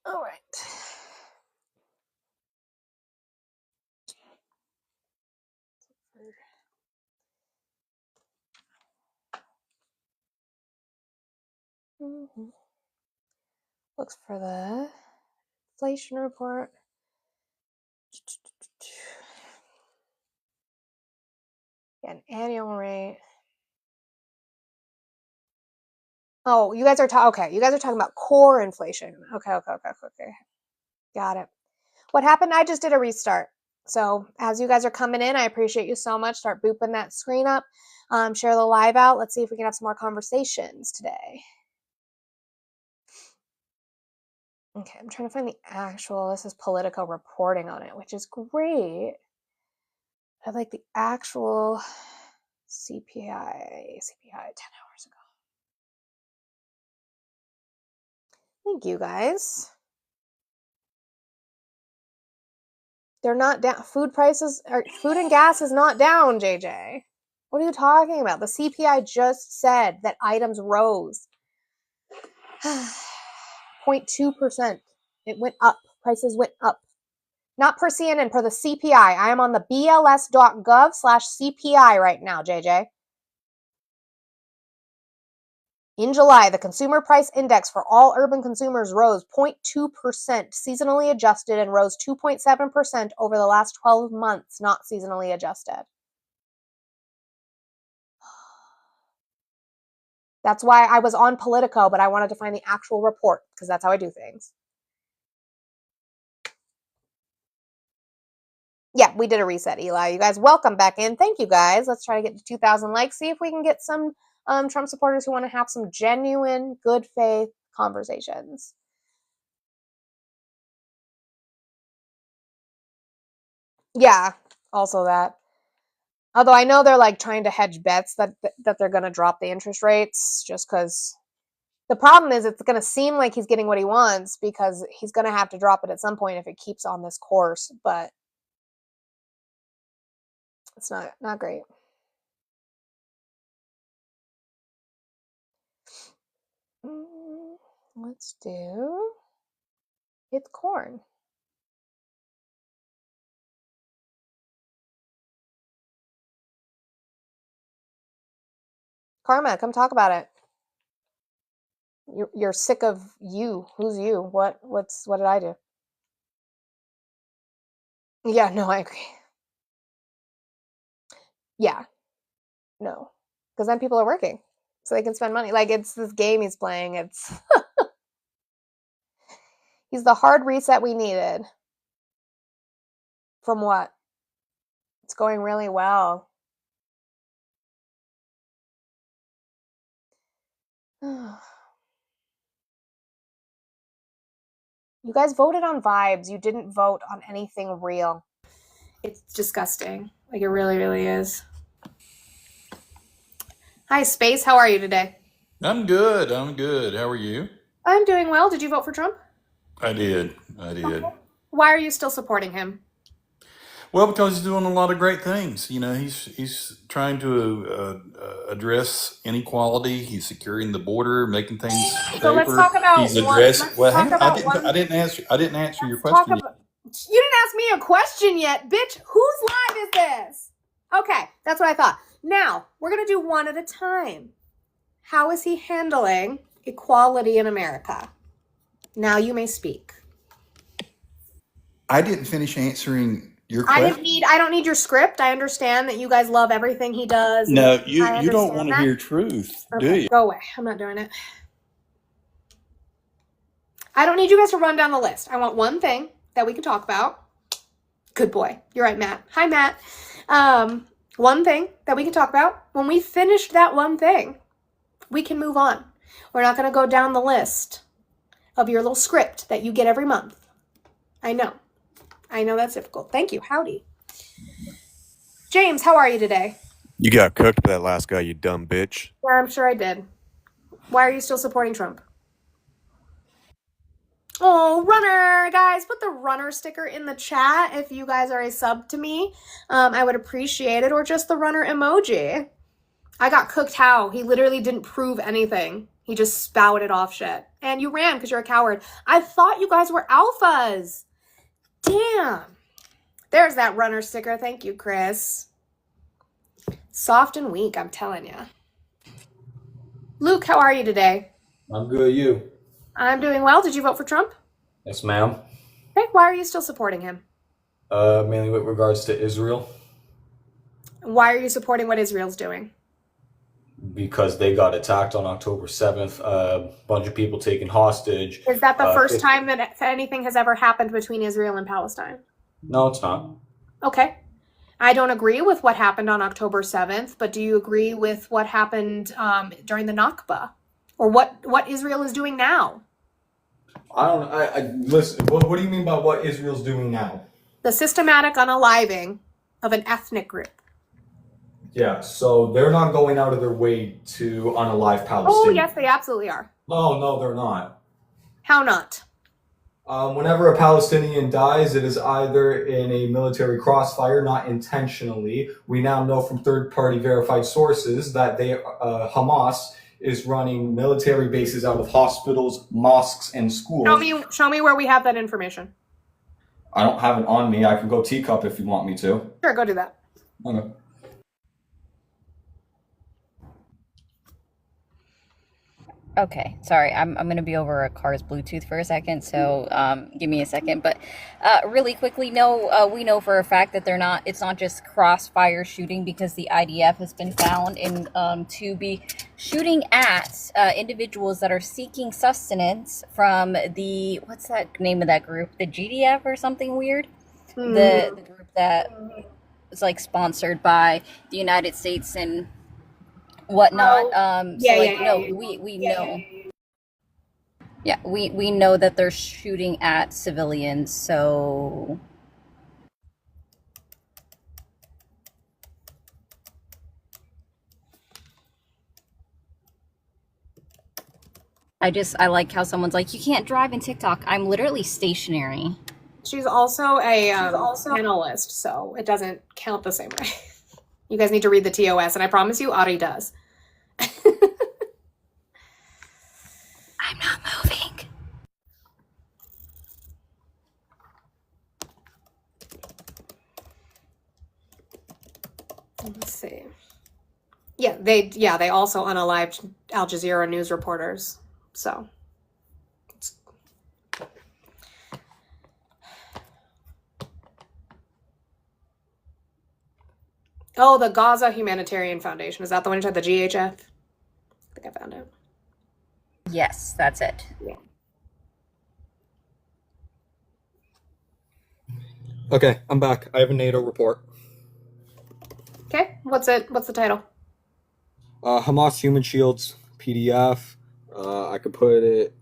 All right. Looks for the inflation report. Yeah, an annual rate. Oh, you guys are talking. Okay, you guys are talking about core inflation. Okay. Got it. What happened? I just did a restart. So as you guys are coming in, I appreciate you so much. Start booping that screen up. Share the live out. Let's see if we can have some more conversations today. Okay, I'm trying to find the actual. This is Politico reporting on it, which is great. I like the actual CPI 10 hours ago. Thank you guys. They're not down. Food prices or food and gas is not down, JJ. What are you talking about? The CPI just said that items rose 0.2%. It went up. Prices went up. Not per CNN, per the CPI. I am on the bls.gov/CPI right now, JJ. In July, the Consumer Price Index for all urban consumers rose 0.2%, seasonally adjusted, and rose 2.7% over the last 12 months, not seasonally adjusted. That's why I was on Politico, but I wanted to find the actual report because that's how I do things. Yeah, we did a reset, Eli. You guys, welcome back in. Thank you, guys. Let's try to get to 2,000 likes. See if we can get some Trump supporters who want to have some genuine, good faith conversations. Yeah, also that. Although I know they're like trying to hedge bets that they're going to drop the interest rates just because the problem is it's going to seem like he's getting what he wants because he's going to have to drop it at some point if it keeps on this course, but it's not great. Let's do it's corn. Karma, come talk about it. You're sick of you. Who's you? What did I do? Yeah, no, I agree. Yeah. No. Because then people are working. So they can spend money. Like it's this game he's playing. It's he's the hard reset we needed. From what? It's going really well. You guys voted on vibes. You didn't vote on anything real. It's disgusting. Like it really, really is. Hi, Space. How are you today? I'm good. How are you? I'm doing well. Did you vote for Trump? I did. I did. Why are you still supporting him? Well, because he's doing a lot of great things. You know, he's trying to address inequality. He's securing the border, making things So let's safer. talk about He's one. addressing. Let's Well, talk hang on. I about didn't. one. I didn't answer. I didn't answer your Let's talk question yet. about. You didn't ask me a question yet, bitch. Whose live is this? Okay, that's what I thought. Now we're gonna do one at a time. How is he handling equality in America? Now you may speak. I didn't finish answering your I question. don't need your script. I understand that you guys love everything he does. No, I you don't want understand to that. hear truth, do Okay, you? go away. I'm not doing it. I don't need you guys to run down the list. I want one thing that we can talk about. Good boy. You're right, Matt. Hi, Matt. One thing that we can talk about. When we finish that one thing, we can move on. We're not going to go down the list of your little script that you get every month. I know that's difficult. Thank you. Howdy. James, how are you today? You got cooked by that last guy, you dumb bitch. Yeah, I'm sure I did. Why are you still supporting Trump? Oh, runner, guys, put the runner sticker in the chat if you guys are a sub to me. I would appreciate it, or just the runner emoji. I got cooked how? He literally didn't prove anything. He just spouted off shit. And you ran because you're a coward. I thought you guys were alphas. Damn. There's that runner sticker. Thank you, Chris. Soft and weak, I'm telling you. Luke, how are you today? I'm good. You? I'm doing well. Did you vote for Trump? Yes, ma'am. Okay, why are you still supporting him? Mainly with regards to Israel, Why are you supporting what Israel's doing? because they got attacked on October 7th. A bunch of people taken hostage. Is that the first 50 time that anything has ever happened between Israel and Palestine? No, it's not. Okay. I don't agree with what happened on October 7th, but do you agree with what happened during the Nakba? Or what Israel is doing now? I don't. I listen. What do you mean by what Israel's doing now? The systematic unaliving of an ethnic group. Yeah. So they're not going out of their way to unalive Palestinians. Oh, yes, they absolutely are. Oh no, they're not. How not? Whenever a Palestinian dies, it is either in a military crossfire, not intentionally. We now know from third-party verified sources that Hamas is running military bases out of hospitals, mosques, and schools. Show me where we have that information. I don't have it on me. I can go teacup if you want me to. Sure, go do that. Okay. Okay, sorry, I'm going to be over a car's Bluetooth for a second, so give me a second. But really quickly, no, we know for a fact that it's not just crossfire shooting, because the IDF has been found to be shooting at individuals that are seeking sustenance from what's that name of that group? The GDF or something weird? The group that was like sponsored by the United States and whatnot. We know. Yeah, we know that they're shooting at civilians, so I like how someone's like, you can't drive in TikTok. I'm literally stationary. She's also a panelist, so it doesn't count the same way. You guys need to read the TOS, and I promise you, Ari does. I'm not moving. Let's see. Yeah, they also unalived Al Jazeera news reporters. So oh, the Gaza Humanitarian Foundation. Is that the one you said, the GHF? I think I found it. Yes, that's it. Yeah. Okay, I'm back. I have a NATO report. Okay, what's the title? Hamas Human Shields PDF. I could put it.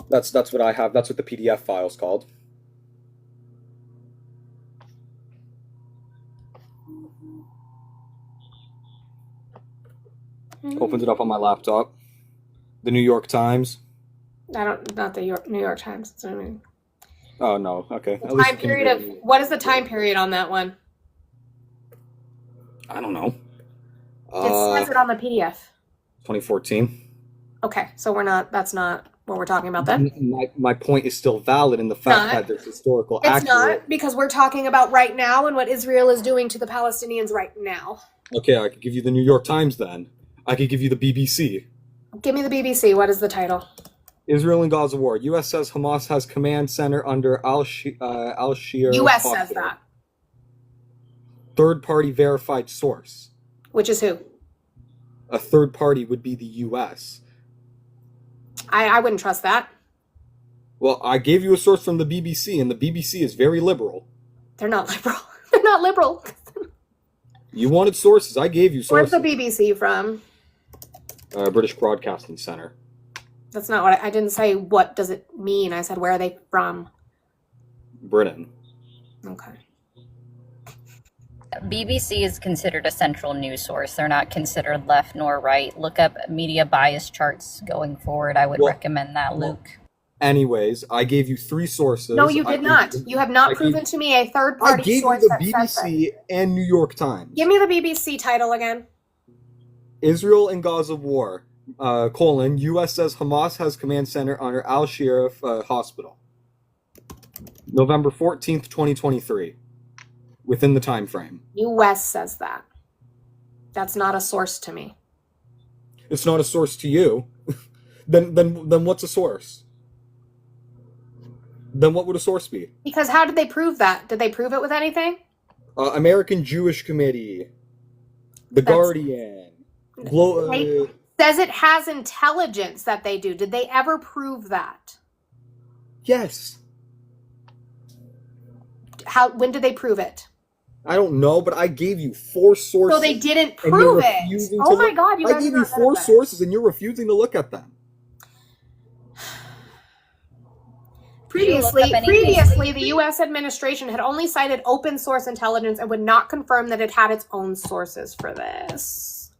That's what I have. That's what the PDF file's called. Opened it up on my laptop. The New York Times. Not the New York Times. That's what I mean. Oh no. Okay. Time period of what is the time period on that one? I don't know. It says it on the PDF. 2014. Okay, so that's not what we're talking about then. My point is still valid in the fact that there's historical accurate. It's not, because we're talking about right now and what Israel is doing to the Palestinians right now. Okay, I could give you the New York Times then. I could give you the BBC. Give me the BBC. What is the title? Israel and Gaza war. U.S. says Hamas has command center under Al-Shir. U.S. says that. Third-party verified source. Which is who? A third party would be the U.S. I wouldn't trust that. Well, I gave you a source from the BBC, and the BBC is very liberal. They're not liberal. They're not liberal. You wanted sources. I gave you sources. Where's the BBC from? British Broadcasting Center. That's not what I didn't say. What does it mean? I said, where are they from? Britain. Okay. BBC is considered a central news source. They're not considered left nor right. Look up media bias charts going forward. I would recommend that, Luke. Anyways, I gave you 3 sources. No, you did not. You have not proven to me a third-party source I gave you the BBC and New York Times. Give me the BBC title again. Israel and Gaza war. U.S. says Hamas has command center under Al-Sharif Hospital. November 14th, 2023. Within the time frame. U.S. says that. That's not a source to me. It's not a source to you. Then what's a source? Then what would a source be? Because how did they prove that? Did they prove it with anything? American Jewish Committee, The That's- Guardian, Right. Says it has intelligence that they do. Did they ever prove that? yes. When did they prove it? I don't know, but I gave you 4 sources. So they didn't and you're prove it. refusing Oh to my look- god, you I guys gave are you not good 4 at this. sources and you're refusing to look at them. Previously, Did you look up anything? the U.S. administration had only cited open source intelligence and would not confirm that it had its own sources for this.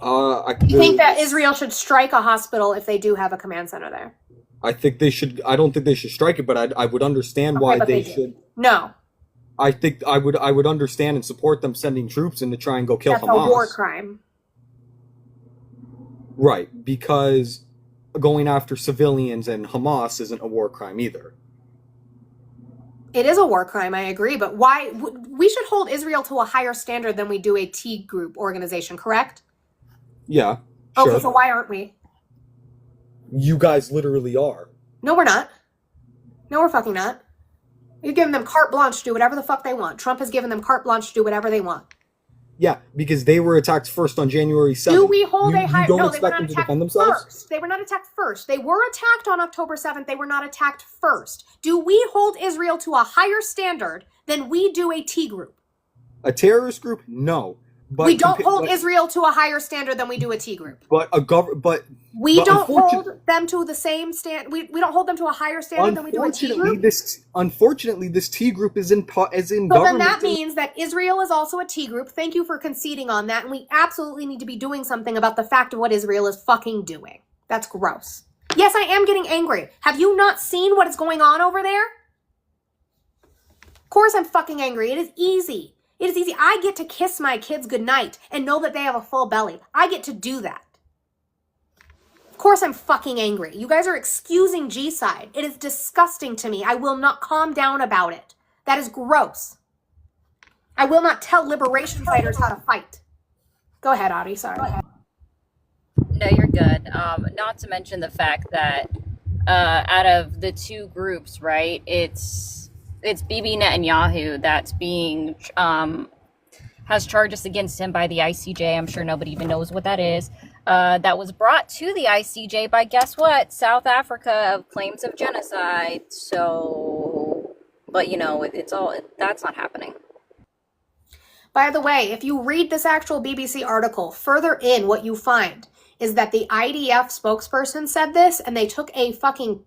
You think that Israel should strike a hospital if they do have a command center there? I think they should. I don't think they should strike it, but I would understand Okay, why but they they do. should. No, I think I would understand and support them sending troops in to try and go kill that's Hamas. a war crime. Right, because going after civilians and Hamas isn't a war crime either. It is a war crime, I agree, but why? We should hold Israel to a higher standard than we do a T group organization, correct? Yeah, Okay, sure. so why aren't we? You guys literally are. No, we're not. No, we're fucking not. You're giving them carte blanche to do whatever the fuck they want. Trump has given them carte blanche to do whatever they want. Yeah, because they were attacked first on January 7th. Do we hold you, a high? You don't No, they were expect not them to attacked defend themselves? first. They were not attacked first. They were attacked on October 7th. They were not attacked first. Do we hold Israel to a higher standard than we do a T group? A terrorist group? No. But We don't hold but, Israel to a higher standard than we do a T group. But We But don't unfortunate- hold them to the same stand. We don't hold them to a higher standard than we do a T group. unfortunately this T group is in So government. then that means that Israel is also a T group. Thank you for conceding on that. And we absolutely need to be doing something about the fact of what Israel is fucking doing. That's gross. Yes, I am getting angry. Have you not seen what is going on over there? Of course I'm fucking angry. It is easy. It is easy. I get to kiss my kids goodnight and know that they have a full belly. I get to do that. Of course I'm fucking angry. You guys are excusing G-side. It is disgusting to me. I will not calm down about it. That is gross. I will not tell liberation fighters how to fight. Go ahead, Audie. Sorry. No, you're good. Not to mention the fact that out of the two groups, right? It's Bibi Netanyahu that's being has charges against him by the ICJ. I'm sure nobody even knows what that is. That was brought to the ICJ by, guess what? South Africa of claims of genocide. So, but you know, that's not happening. By the way, if you read this actual BBC article, further in what you find is that the IDF spokesperson said this, and they took a fucking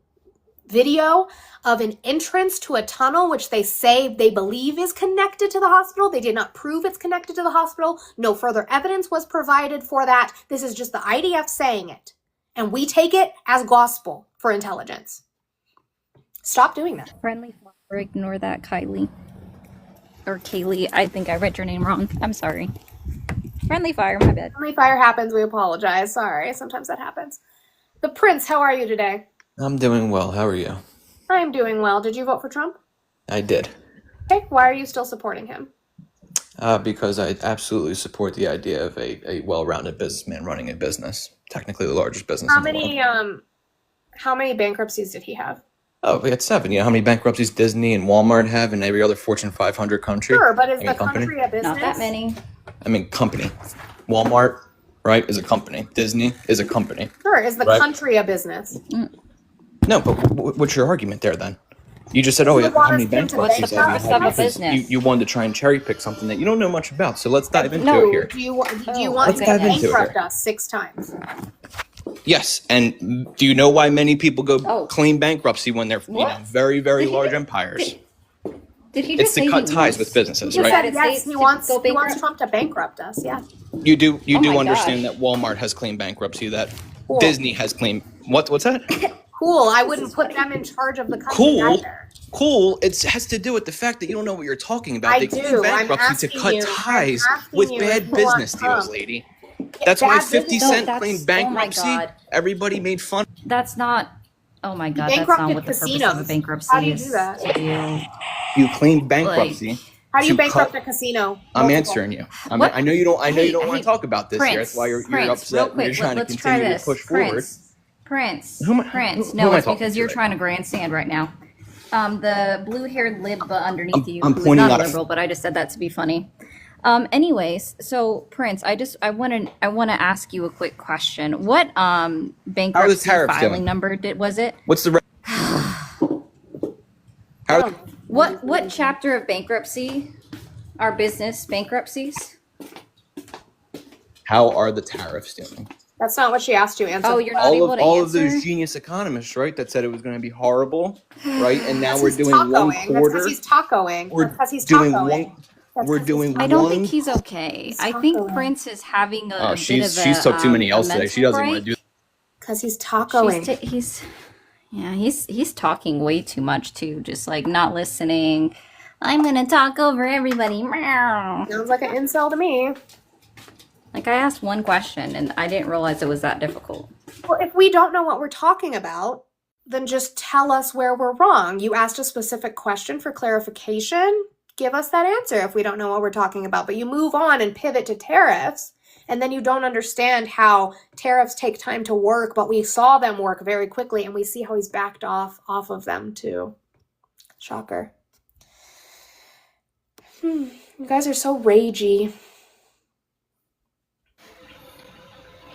video of an entrance to a tunnel, which they say they believe is connected to the hospital. They did not prove it's connected to the hospital. No further evidence was provided for that. This is just the IDF saying it. And we take it as gospel for intelligence. Stop doing that. Friendly fire, ignore that, Kylie. Or Kaylee, I think I read your name wrong. I'm sorry. Friendly fire, my bad. Friendly fire happens. We apologize. Sorry. Sometimes that happens. The Prince, how are you today? I'm doing well. How are you? I'm doing well. Did you vote for Trump? I did. Okay. Why are you still supporting him? Because I absolutely support the idea of a well-rounded businessman running a business, technically the largest business in the world. How many bankruptcies did he have? Oh, we had 7. You know how many bankruptcies Disney and Walmart have in every other Fortune 500 country? Sure, but is I mean, the company? country a business? Not that many. I mean, company. Walmart, right, is a company. Disney is a company. Sure, is the Right. country a business? No, but what's your argument there then? You just said, oh, You how want many us to do What's the bankruptcies have purpose you of had? a Because business? you wanted to try and cherry pick something that you don't know much about. So let's dive into No. it here. Do you want Let's to dive into it bankrupt here. us 6 times? Yes, and do you know why many people go Oh. claim bankruptcy when they're What? very, very Did he large just- empires? Did he It's just to say cut he ties wants with businesses, He right? said United yes. States He to wants go bankrupt? Trump to bankrupt us. Yeah. You do Oh my understand gosh. that Walmart has claimed bankruptcy, that Cool. Disney has claimed what's that? Cool. I wouldn't put them in charge of the company Cool. either. Cool. It has to do with the fact that you don't know what you're talking about. I They do. claim I'm bankruptcy to asking cut you. ties I'm asking with you bad if you want business deals, Trump. lady. That's why Bad 50 business- Cent No, claimed that's- oh my bankruptcy. God. Everybody made fun. That's not. Oh my God, that's bankrupted not what the purpose of a casinos. bankruptcy How do you is. do that? To do. You claimed bankruptcy. How do you to bankrupt cut- a casino? I'm Multiple. answering you. What? I know you don't. I know you don't Hey, want hey, to talk about this here. That's why you're Prince, upset. real You're quick, trying let's to try continue this. to push forward. Prince. Who am I- Prince. who No, am I it's talking because to you're right trying to grandstand right now. The blue-haired lib underneath you, I'm who's pointing not out a a- liberal, but I just said that to be funny. Anyways, so Prince, I want to ask you a quick question. What bankruptcy tariffs filing doing? number was it? What's the? How, What chapter of bankruptcy are business bankruptcies? how are the tariffs doing? That's not what she asked you. Answer. Oh, you're not able to All of answer. those genius economists, right? That said it was going to be horrible, right? And now That's we're his doing one tacoing. That's quarter. because he's tacoing. We're That's because he's doing tacoing. one. That's We're 'cause he's doing I don't one. think he's okay. He's I think tacoing. Prince is having a Oh, bit she's of a, took too many a L's today. She mental doesn't want to break. do. Because he's tacoing. He's talking way too much too, just like not listening. I'm gonna talk over everybody. Meow. Sounds like an incel to me. Like I asked one question and I didn't realize it was that difficult. Well, if we don't know what we're talking about, then just tell us where we're wrong. You asked a specific question for clarification. Give us that answer if we don't know what we're talking about. But you move on and pivot to tariffs, and then you don't understand how tariffs take time to work, but we saw them work very quickly, and we see how he's backed off of them too. Shocker. You guys are so ragey.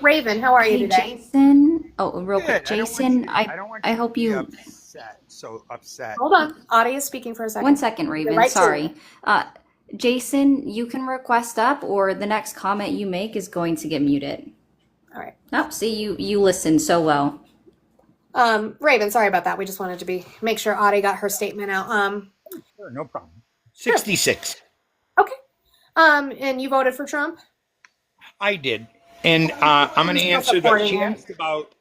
Raven, how are you Hey, today? Jason. Oh, real Good. quick, I don't want Jason. you- I don't want I you to hope be you. upset. So upset. Hold on. Audie is speaking for a second. 1 second, Raven. right to Sorry. Jason, you can request up, or the next comment you make is going to get muted. All right. Oh, see, you listened so well. Raven, sorry about that. We just wanted to make sure Audie got her statement out. Sure, no problem. 66. Okay. And you voted for Trump? I did. And I'm going to Still answer that. supporting She him. asked about,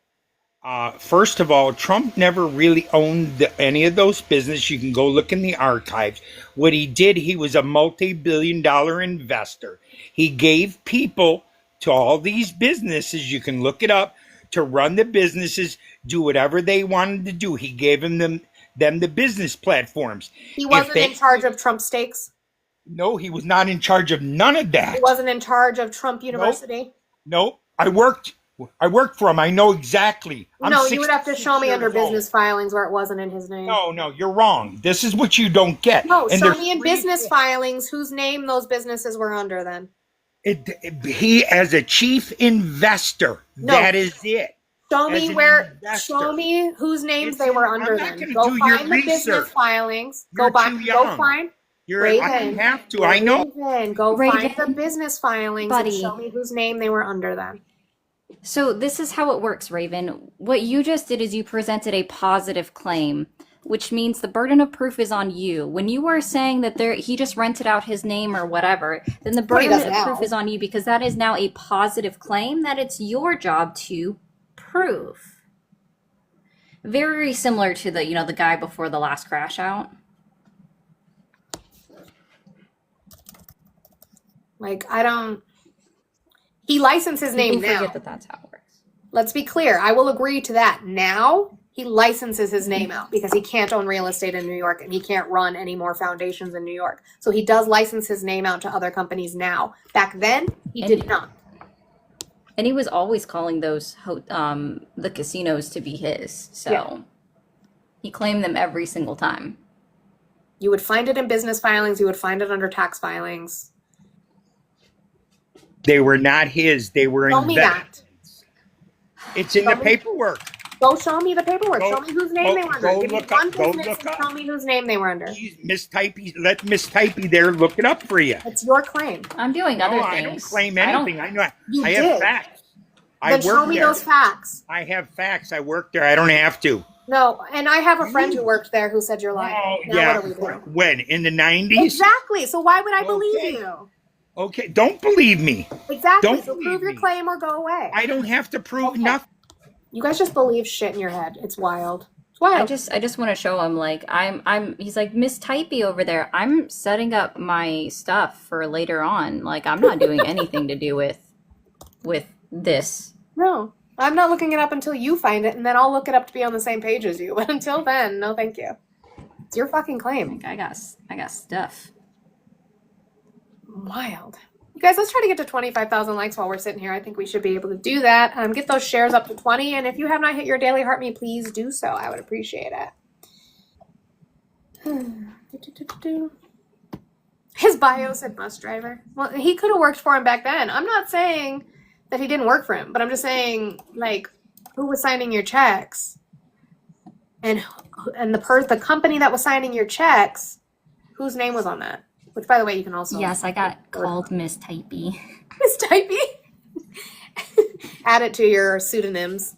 first of all, Trump never really owned any of those businesses. You can go look in the archives. What he did, he was a multi-billion-dollar investor. He gave people to all these businesses, you can look it up, to run the businesses, do whatever they wanted to do. He gave them the business platforms. He wasn't in charge of Trump Steaks? No, he was not in charge of none of that. He wasn't in charge of Trump University? No, I worked for him. I know exactly. No, you would have to show me 66 under years old. business filings where it wasn't in his name. No, you're wrong. This is what you don't get. No, And show there's me in three business things. filings whose name those businesses were under then. He, as a chief investor, No. that is it. Show As me an where. investor. Show me whose names It's they were in- I'm under not then. gonna Go do your find the business research. filings. You're Go too young. find. I don't have to. I know. Raven, go find Raven, the business filings buddy. and show me whose name they were under then. So this is how it works, Raven. What you just did is you presented a positive claim, which means the burden of proof is on you. When you are saying that he just rented out his name or whatever, then the Well, he burden does of now. proof is on you because that is now a positive claim that it's your job to prove. Very similar to the guy before the last crash out. Like, he licensed his name People now. forget that that's how it works. Let's be clear. I will agree to that. Now, he licenses his name out because he can't own real estate in New York and he can't run any more foundations in New York. So he does license his name out to other companies now. Back then, he did not. And he was always calling those the casinos to be his. So Yeah. he claimed them every single time. You would find it in business filings. You would find it under tax filings. They were not his. They were Show me investments. that. It's in the Show me- paperwork. Go show me the paperwork. Go- show me whose name they were under. go Give me look up- one go business look and up. show me whose name they were under. Miss Typey, let Miss Typey there look it up for you. It's your claim. I'm doing No, other I things. don't claim I don't- anything. I know. You I did. have facts. I Then show work me there. those facts. I have facts. I work there. I don't have to. No, and I have a friend who worked there who said you're lying. Oh, Now yeah. what do we do? When? In the 90s? Exactly. So why would I Okay. believe you? Okay. Don't believe me. Exactly. Don't So believe prove your me. claim or go away. I don't have to prove Okay. nothing. You guys just believe shit in your head. It's wild. It's wild. I just want to show him like he's like Miss Typey over there. I'm setting up my stuff for later on. Like I'm not doing anything to do with this. No, I'm not looking it up until you find it, and then I'll look it up to be on the same page as you. But until then, no thank you. It's your fucking claim. Like I got stuff. Wild. You guys, let's try to get to 25,000 likes while we're sitting here. I think we should be able to do that. Get those shares up to 20, and if you have not hit your daily heart me, please do so. I would appreciate it. His bio said bus driver. Well, he could have worked for him back then. I'm not saying that he didn't work for him, but I'm just saying, like, who was signing your checks? And the company that was signing your checks, whose name was on that? Which, by the way, you can also... Yes, I got called Miss Typey. Miss Typey? Add it to your pseudonyms.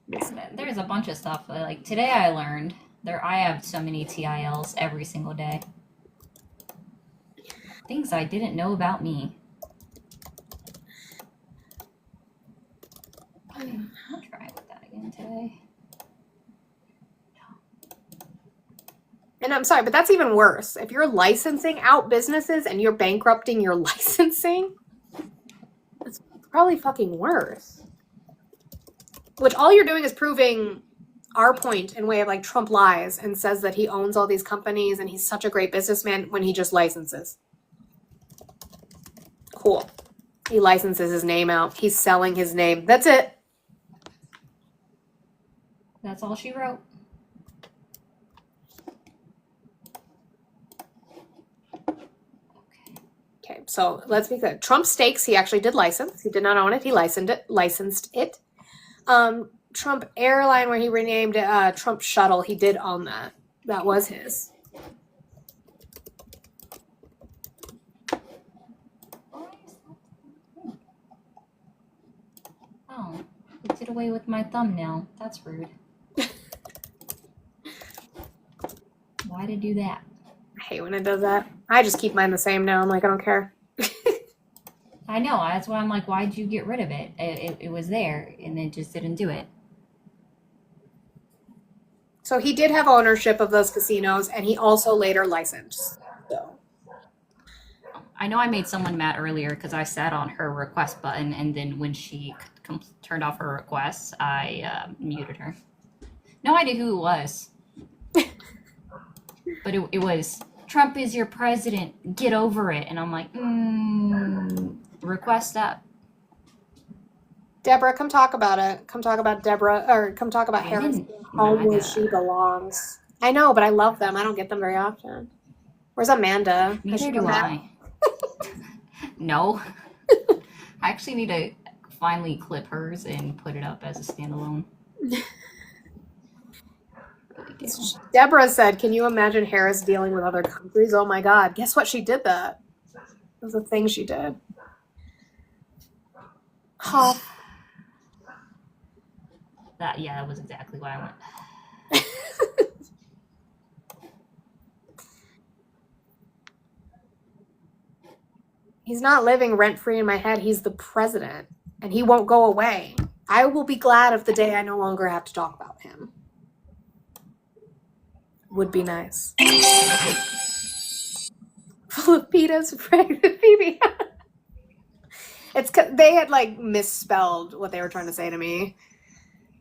There's a bunch of stuff. Like today I learned I have so many TILs every single day. Things I didn't know about me. I'll try with that again today. And I'm sorry, but that's even worse. If you're licensing out businesses and you're bankrupting your licensing, it's probably fucking worse. Which all you're doing is proving our point in way of like Trump lies and says that he owns all these companies and he's such a great businessman when he just licenses. Cool. He licenses his name out. He's selling his name. That's it. That's all she wrote. Okay, so let's be clear. Trump Steaks, he actually did license. He did not own it. He licensed it. Trump Airline, where he renamed it Trump Shuttle, he did own that. That was his. Oh, it did away with my thumbnail. That's rude. Why'd it do that? I hate when it does that. I just keep mine the same now. I'm like, I don't care. I know. That's why I'm like, why'd you get rid of it? It was there, and it just didn't do it. So he did have ownership of those casinos, and he also later licensed. So I know I made someone mad earlier because I sat on her request button, and then when she turned off her requests, I muted her. No idea who it was. But it was, Trump is your president, get over it. And I'm like, request up. Deborah, come talk about it. Come talk about Deborah, or come talk about Harris. Home where she belongs. I know, but I love them. I don't get them very often. Where's Amanda? Neither do I. No. I actually need to finally clip hers and put it up as a standalone. Deborah said, can you imagine Harris dealing with other countries? Oh my God. Guess what? She did that. It was a thing she did. Oh. That was exactly why I went. He's not living rent-free in my head. He's the president, and he won't go away. I will be glad of the day I no longer have to talk about him. Would be nice. Full of pitas, pregnant Phoebe. They had like misspelled what they were trying to say to me.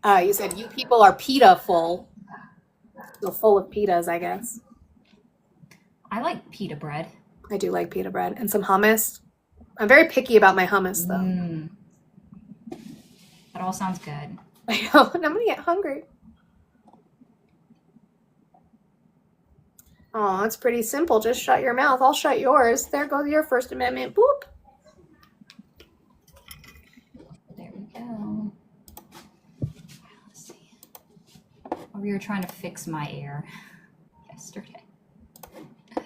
You said you people are pita full. So full of pitas, I guess. I like pita bread. I do like pita bread and some hummus. I'm very picky about my hummus though. That all sounds good. I know, and I'm gonna get hungry. Oh, it's pretty simple. Just shut your mouth. I'll shut yours. There goes your First Amendment. Boop. There we go. Let's see. Oh, we were trying to fix my air yesterday. All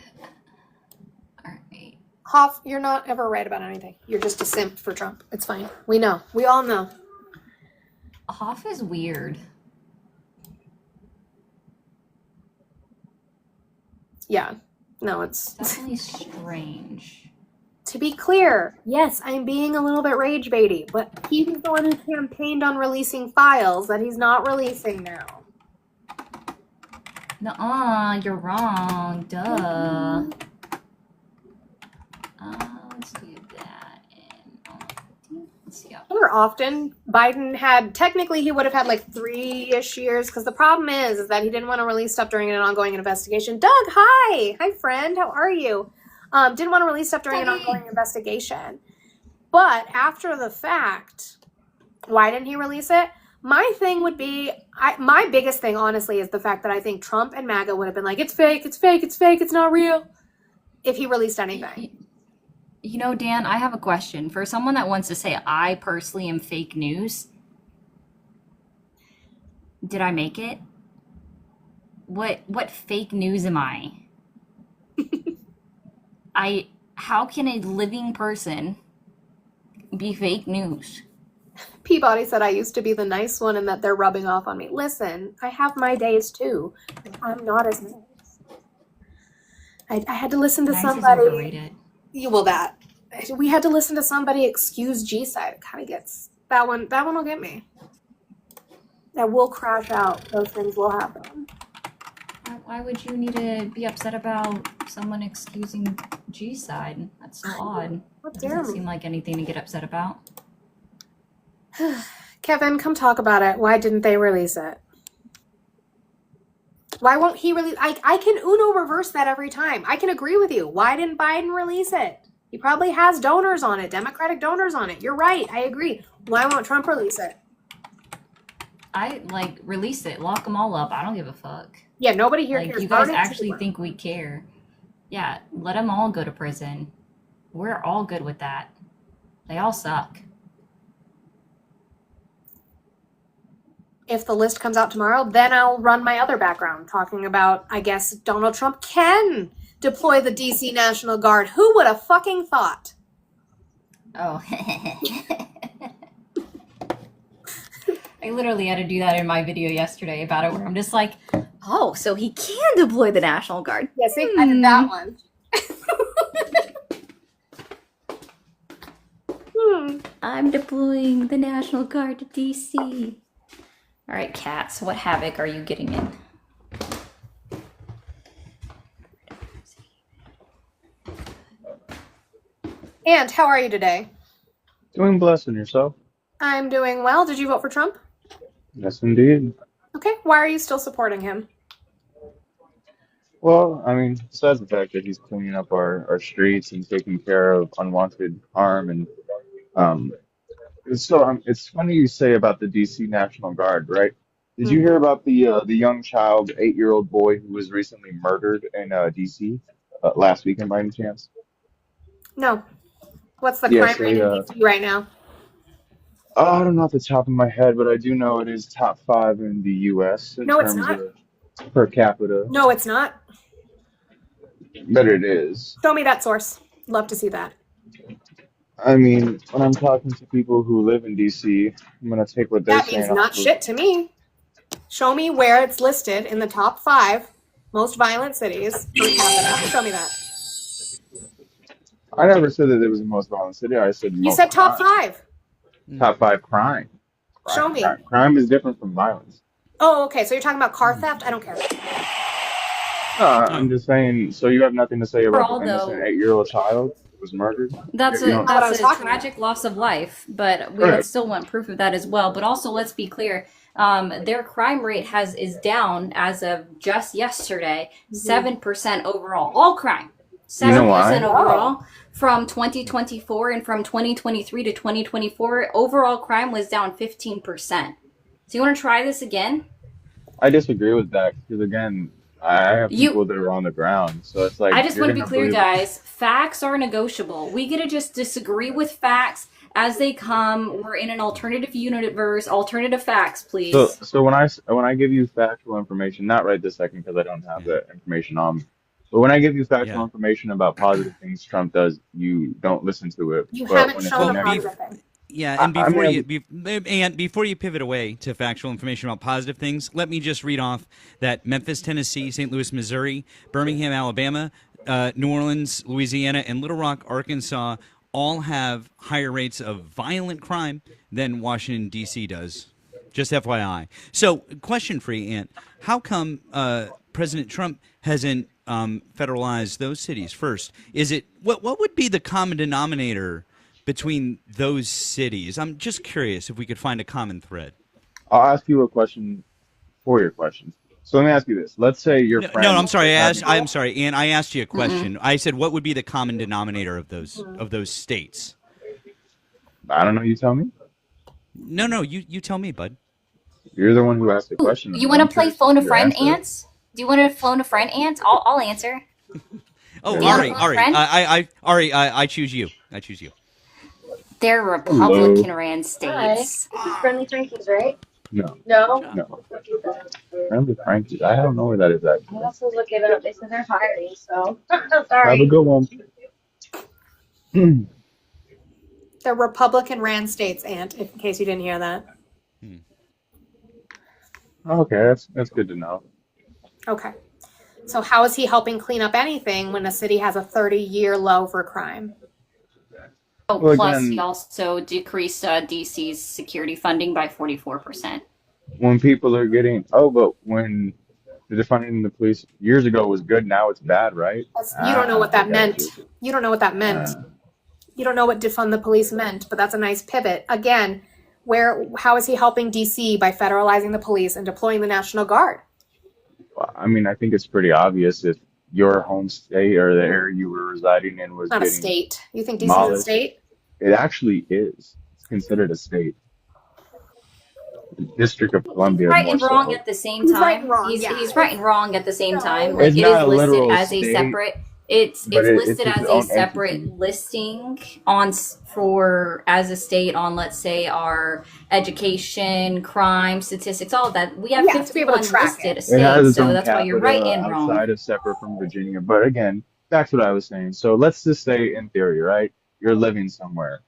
right. Hoff, you're not ever right about anything. You're just a simp for Trump. It's fine. We know. We all know. Hoff is weird. Yeah. No, it's Definitely strange. to be clear, yes, I'm being a little bit rage baity, but he was the one who campaigned on releasing files that he's not releasing now. Nuh-uh, you're wrong. Duh. Let's do that. And let's see. More often, Biden had, technically he would have had like 3-ish years, because the problem is that he didn't want to release stuff during an ongoing investigation. Doug, hi! Hi, friend, how are you? Didn't want to release stuff during an ongoing investigation. But after the fact, why didn't he release it? My thing would be, my biggest thing, honestly, is the fact that I think Trump and MAGA would have been like, it's fake, it's fake, it's fake, it's not real, if he released anything. You know, Dan, I have a question. For someone that wants to say, I personally am fake news, did I make it? What fake news am I? How can a living person be fake news? Peabody said I used to be the nice one and that they're rubbing off on me. Listen, I have my days too. I'm not as nice. I had to listen to Nice is somebody. overrated. We had to listen to somebody excuse G-side. It kind of gets that one will get me. That will crash out. Those things will happen. Why would you need to be upset about someone excusing G-side? That's so odd. What Doesn't dare me? seem like anything to get upset about. Kevin, come talk about it. Why didn't they release it? Why won't he release? I can Uno reverse that every time. I can agree with you. Why didn't Biden release it? He probably has donors on it, Democratic donors on it. You're right. I agree. Why won't Trump release it? Release it. Lock them all up. I don't give a fuck. Yeah, nobody here Like, cares you guys about it. actually think we care. Yeah, let them all go to prison. We're all good with that. They all suck. If the list comes out tomorrow, then I'll run my other background talking about, I guess, Donald Trump can deploy the DC National Guard. Who would have fucking thought? Oh. I literally had to do that in my video yesterday about it, where I'm just like, oh, so he can deploy the National Guard. Yeah, see, I did that one. I'm deploying the National Guard to DC. All right, cats, what havoc are you getting in? And how are you today? Doing blessed in yourself. I'm doing well. Did you vote for Trump? Yes, indeed. Okay. Why are you still supporting him? Well, I mean, besides the fact that he's cleaning up our streets and taking care of unwanted harm, and um, it's funny you say about the DC National Guard, right? Did you hear about the young child, 8-year-old boy who was recently murdered in DC last weekend by any chance? No. What's the Yeah, crime so rate in yeah. DC right now? I don't know off the top of my head, but I do know it is top 5 in the U.S. in No, it's terms not. of per capita. No, it's not. But it is. Show me that source. Love to see that. I mean, when I'm talking to people who live in DC, I'm gonna take what they're That saying means not off of. shit to me. Show me where it's listed in the top 5 most violent cities per capita. Show me that. I never said that it was the most violent city. I said You most said top crime. 5. Top 5 crime. Show me. Crime is different from violence. Oh, okay. So you're talking about car theft? I don't care. I'm just saying. So you have nothing to say about the Although- innocent 8-year-old child who was murdered? That's You don't- what I was that's a talking tragic loss of life, but we Right. would still want proof of that as well. But also, let's be clear, their crime rate is down as of just yesterday, 7% overall, all crime, You know 7% why? overall from 2024, and from 2023 to 2024, overall crime was down 15%. So you want to try this again? I disagree with that because again, I have You- people that are on the ground, so it's like I just you're want to be gonna clear, believe- guys. Facts are negotiable. We get to just disagree with facts as they come. We're in an alternative universe. Alternative facts, please. So when I give you factual information, not right this second because I don't have that information on me, but when I give you factual information about positive things Trump does, you don't listen to it. You But haven't when it's shown a negative- positive thing. Yeah, and I before you pivot away to factual information about positive things, let me just read off that Memphis, Tennessee, St. Louis, Missouri, Birmingham, Alabama, New Orleans, Louisiana, and Little Rock, Arkansas all have higher rates of violent crime than Washington, D.C. does. Just FYI. So, question for you, Ant. How come President Trump hasn't federalized those cities first? Is it what would be the common denominator between those cities? I'm just curious if we could find a common thread. I'll ask you a question for your questions. So let me ask you this. Let's say your friend. No, I'm sorry. I'm sorry, Ann. I asked you a question. I said, what would be the common denominator of those states? I don't know. You tell me. No. You tell me, bud. You're the one who asked the question. You want to play phone a Your friend, answer. Ants? Do you want to phone a friend, Ants? I'll answer. Oh, Yeah. Ari. Friend? I choose you. They're Republican-ran states. Friendly Frankie's, right? No. No. Friendly Frankie's. I don't know where that is at. I also look it up. They said they're hiring, so Have sorry. a good one. They're Republican-ran states, Ant. In case you didn't hear that. Okay, that's good to know. Okay. So how is he helping clean up anything when a city has a 30-year low for crime? Oh, Well, plus again- he also decreased DC's security funding by 44%. When people are getting but when the defunding the police years ago was good, now it's bad, right? You don't know what that I got meant. you. You don't know what that meant. You don't know what defund the police meant, but that's a nice pivot. Again, how is he helping DC by federalizing the police and deploying the National Guard? Well, I mean, I think it's pretty obvious if your home state or the area you were residing in was Not a getting state. You think DC is a demolished. state? It actually is. It's considered a state. The District of Columbia. Right more and so. wrong at the same He's time. right and wrong, He's, yeah. he's right and wrong at the same time. It's Like, it not is a literal listed as state, a separate. It's but it's listed its as own a separate entity. listing for as a state on, let's say, our education, crime, statistics, all of that. We have Yeah, to be able to 51 track listed It states, has its so own that's why you're right and wrong. outside of separate from Virginia. But again, back to what I was saying. So let's just say, in theory, right? You're living somewhere.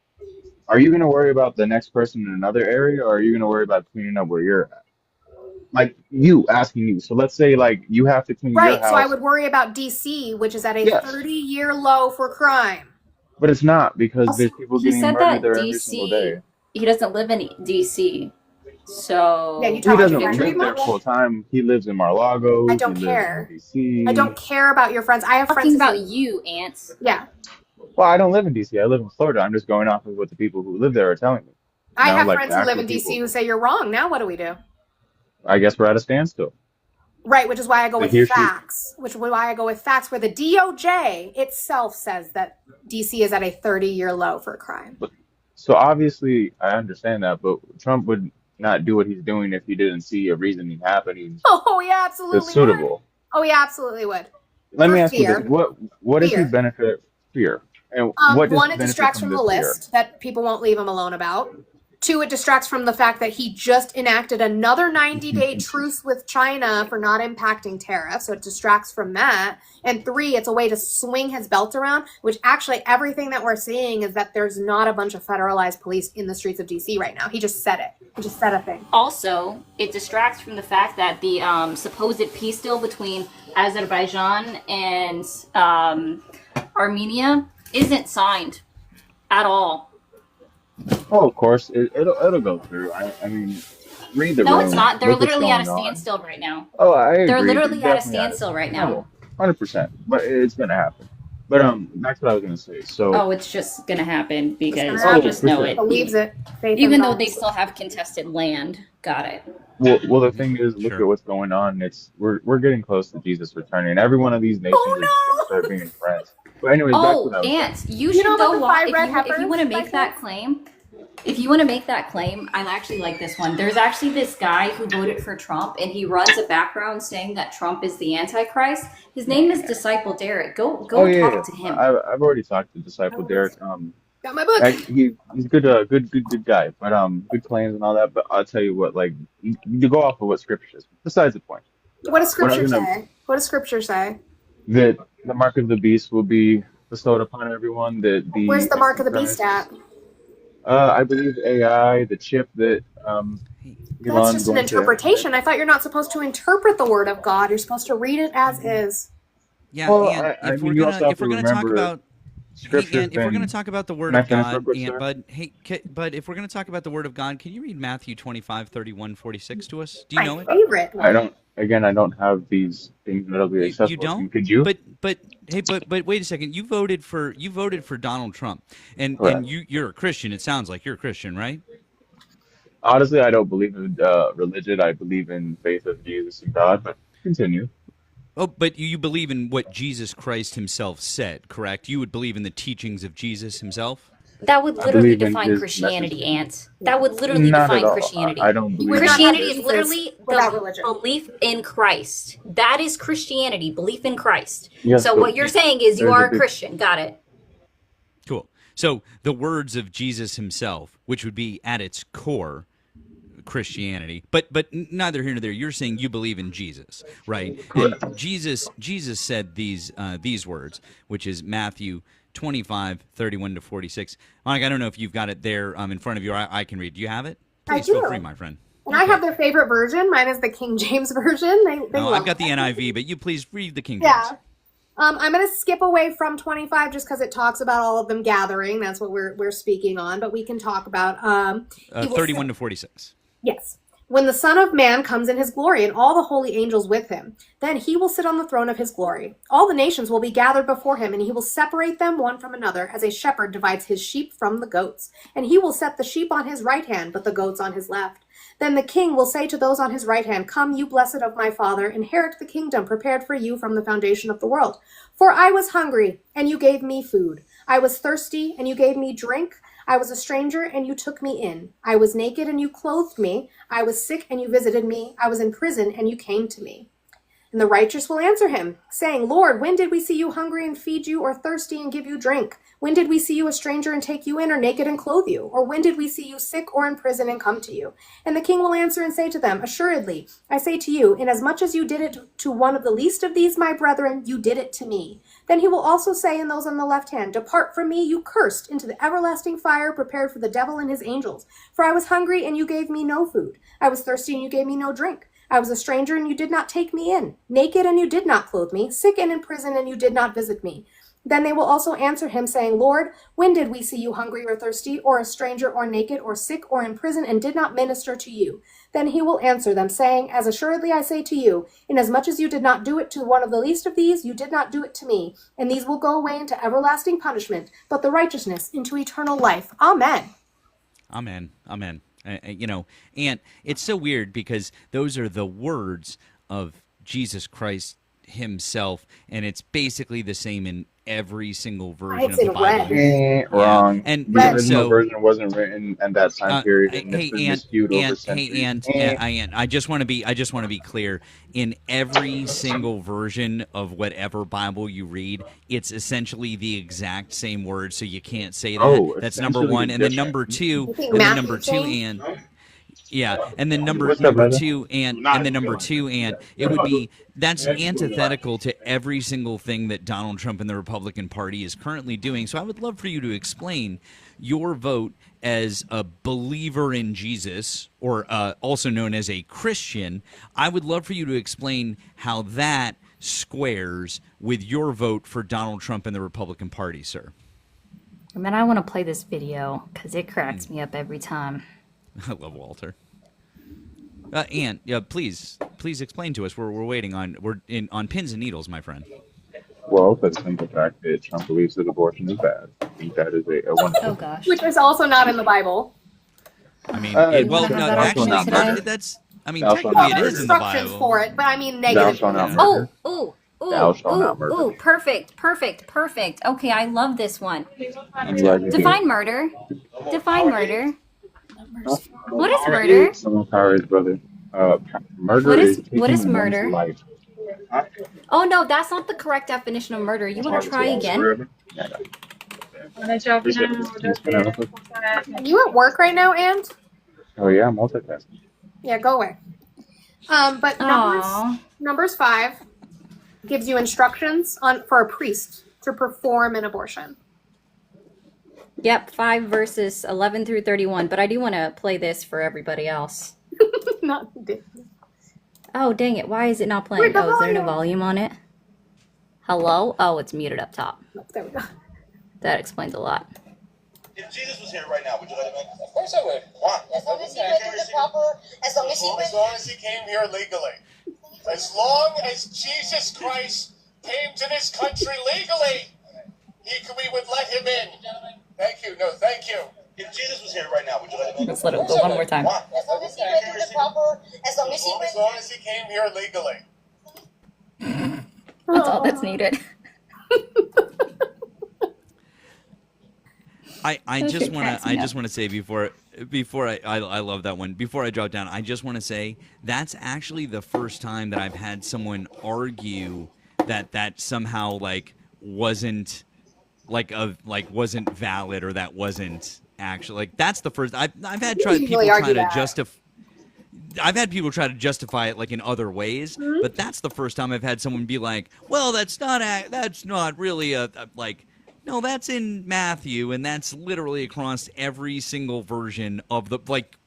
Are you going to worry about the next person in another area, or are you going to worry about cleaning up where you're at? Like you asking you. So let's say like you have to clean your Right, house. so I would worry about DC, which is at a Yes. 30-year low for crime. But it's not because there's people He getting said murdered that there every single day. DC. He doesn't live in DC, so Yeah, you He talk doesn't to live your there full time. He lives in Mar-a-Lago. I don't He care. lives in DC. I don't care about your friends. I have friends talking about who- you, Ants. Yeah. Well, I don't live in DC. I live in Florida. I'm just going off of what the people who live there are telling me. I know, have like friends the who live in actual DC people. who say you're wrong. Now what do we do? I guess we're at a standstill. Right, which is why I go But with here she- facts. Which is why I go with facts where the DOJ itself says that DC is at a 30-year low for crime. So obviously, I understand that, but Trump would not do what he's doing if he didn't see a reasoning happening Oh, yeah, absolutely that's suitable. would. Oh, yeah, absolutely would. Let me Or ask you fear. this: what does he Fear. benefit? Fear. And what does One, he it benefit distracts from the this fear? list that people won't leave him alone about. Two, it distracts from the fact that he just enacted another 90-day truce with China for not impacting tariffs, so it distracts from that. And three, it's a way to swing his belt around, which actually everything that we're seeing is that there's not a bunch of federalized police in the streets of DC right now. He just said it. He just said a thing. Also, it distracts from the fact that the supposed peace deal between Azerbaijan and Armenia isn't signed at all. Oh, of course, it'll go through. I mean, read the No, room. it's not. They're Look what's literally at a going on. standstill right now. Oh, I agree. They're literally at a Definitely standstill right now. 100%. But it's gonna happen. But that's what I was gonna say. So Oh, it's just gonna happen because gonna you happen. just know For it. sure. Believes it. Faith Even in though God. they still have contested land. Got it. well, the thing is, look Sure. at what's going on. We're getting close to Jesus returning. Every one of these nations Oh, is gonna start being friends. But anyways, back to Oh, what I was Ants, you You should know about go the watch 5 red if you heifers, want to by make that chance? claim. If you want to make that claim, I actually like this one. There's actually this guy who voted for Trump, and he runs a background saying that Trump is the Antichrist. His name is Disciple Derek. Go Oh yeah, talk to him. I've already talked to Disciple Oh, Derek. Got my book. He's good, good guy. But good claims and all that. But I'll tell you what, like you go off of what scripture says. Besides the point, What does what I scripture was gonna say? What does scripture say? that the mark of the beast will be bestowed upon everyone. That the Where's the mark of the beast at? I believe AI, the chip that That's Elon's just an going to. interpretation. I thought you're not supposed to interpret the word of God. You're supposed to read it as is. Yeah, Well, and I mean, you also have if we're to gonna talk remember about Scripture's and if we're gonna been. talk about the Word Can I of finish real God, quick, and sir? but if we're gonna talk about the Word of God, can you read Matthew 25, 31, 46 to us? Do you My know it? favorite I one. don't. Again, I don't have these things readily You accessible to me. don't? Could you? But hey, but wait a second. You voted for Donald Trump, and Correct. you're a Christian. It sounds like you're a Christian, right? Honestly, I don't believe in religion. I believe in faith of Jesus and God. But continue. Oh, but you believe in what Jesus Christ himself said, correct? You would believe in the teachings of Jesus himself? That would I literally believe in define his message. Christianity, Ant. That would literally Not at define all. I Christianity. don't You believe would in not have Christianity is Jesus literally without the religion. belief in Christ. That is Christianity, belief in Christ. Yes, So but what you're saying is you there's a are a big. Christian. Got it. Cool. So the words of Jesus himself, which would be at its core Christianity, but neither here nor there. You're saying you believe in Jesus, right? And Jesus said these words, which is Matthew 25, 31 to 46. Monica, I don't know if you've got it there in front of you. Or I can read. Do you have it? I Please feel do. free, my friend. And I have their favorite version. Mine is the King James version. They No, love I've got the it. NIV, but you please read the King James. Yeah. I'm going to skip away from 25 just because it talks about all of them gathering. That's what we're speaking on. But we can talk about he will 31 to 46. Yes. When the Son of Man comes in his glory and all the holy angels with him, then he will sit on the throne of his glory. All the nations will be gathered before him, and he will separate them one from another, as a shepherd divides his sheep from the goats. And he will set the sheep on his right hand, but the goats on his left. Then the king will say to those on his right hand, "Come, you blessed of my Father, inherit the kingdom prepared for you from the foundation of the world. For I was hungry, and you gave me food. I was thirsty, and you gave me drink. I was a stranger, and you took me in. I was naked, and you clothed me. I was sick, and you visited me. I was in prison, and you came to me." And the righteous will answer him, saying, "Lord, when did we see you hungry and feed you, or thirsty and give you drink? When did we see you a stranger and take you in, or naked and clothe you? Or when did we see you sick or in prison and come to you?" And the king will answer and say to them, "Assuredly, I say to you, inasmuch as you did it to one of the least of these my brethren, you did it to me." Then he will also say in those on the left hand, "Depart from me, you cursed, into the everlasting fire prepared for the devil and his angels. For I was hungry, and you gave me no food. I was thirsty, and you gave me no drink. I was a stranger, and you did not take me in. Naked, and you did not clothe me. Sick and in prison, and you did not visit me." Then they will also answer him, saying, "Lord, when did we see you hungry or thirsty, or a stranger, or naked, or sick, or in prison, and did not minister to you?" Then he will answer them, saying, "As assuredly I say to you, inasmuch as you did not do it to one of the least of these, you did not do it to me. And these will go away into everlasting punishment, but the righteousness into eternal life." Amen. Amen. Amen. And it's so weird because those are the words of Jesus Christ himself, and it's basically the same in every single version It's of the in Bible. red. Wrong. And The original so, version wasn't written in that time period, and it's hey, been and miscued over and centuries. hey, and I just want to be clear. In every single version of whatever Bible you read, it's essentially the exact same word, so you can't say that. Oh, That's number essentially one, and then different. number two, You think and then Matthew number two, changed? and yeah, and then number What's up, number brother? two, and then number two, and it would be that's antithetical to every single thing that Donald Trump and the Republican Party is currently doing. So I would love for you to explain your vote as a believer in Jesus, or also known as a Christian. I would love for you to explain how that squares with your vote for Donald Trump and the Republican Party, sir. And then I want to play this video because it cracks me up every time. I love Walter. Ann, please explain to us. We're waiting on on pins and needles, my friend. Well, for the simple fact that Trump believes that abortion is bad. I think that is a wonderful. Oh gosh. Which is also not in the Bible. I mean, You well, wanna no, have that actually, option today? that's. I mean, Thou shalt technically, not it murder. is in the Instructions Bible. for it, but I mean Thou negative. shalt not Oh, murder. ooh, Thou shalt not murder. ooh, perfect. Okay, I love this one. I'm glad you did. Define murder. Define murder. What is It murder? is some Kari's brother. Murder What is- taking what is one's murder? life. Oh no, that's not the correct definition of murder. You want to try again? Yeah, appreciate it. Thanks for that. Are you at work right now, and? Oh yeah, multitasking. Yeah, go away. But Aww. Numbers 5 gives you instructions for a priest to perform an abortion. Yep, 5 verses 11 through 31. But I do want to play this for everybody else. Not Oh, dang it. Why is it not playing? Where'd the Oh, is there no volume? volume on it? Hello? Oh, it's muted up top. Oh, there we go. That explains a lot. If Jesus was here right now, would you let him in? Of course I would. Why? As long as he went through the proper, as long as he came here legally. As long as Jesus Christ came to this country legally, we would let him in. Thank you. No, thank you. If Jesus was here right now, would you let him in? Let's let it go one more time. Why? As long as he went through the proper, as long as he came here legally. That's all that's needed. I just want to say before I love that one. Before I drop down, I just want to say that's actually the first time that I've had someone argue that somehow wasn't wasn't valid, or that wasn't actually that's the first I've had people try to justify. I've had people try to justify it in other ways, but that's the first time I've had someone be like, "Well, that's not really no, that's in Matthew, and that's literally across every single version of the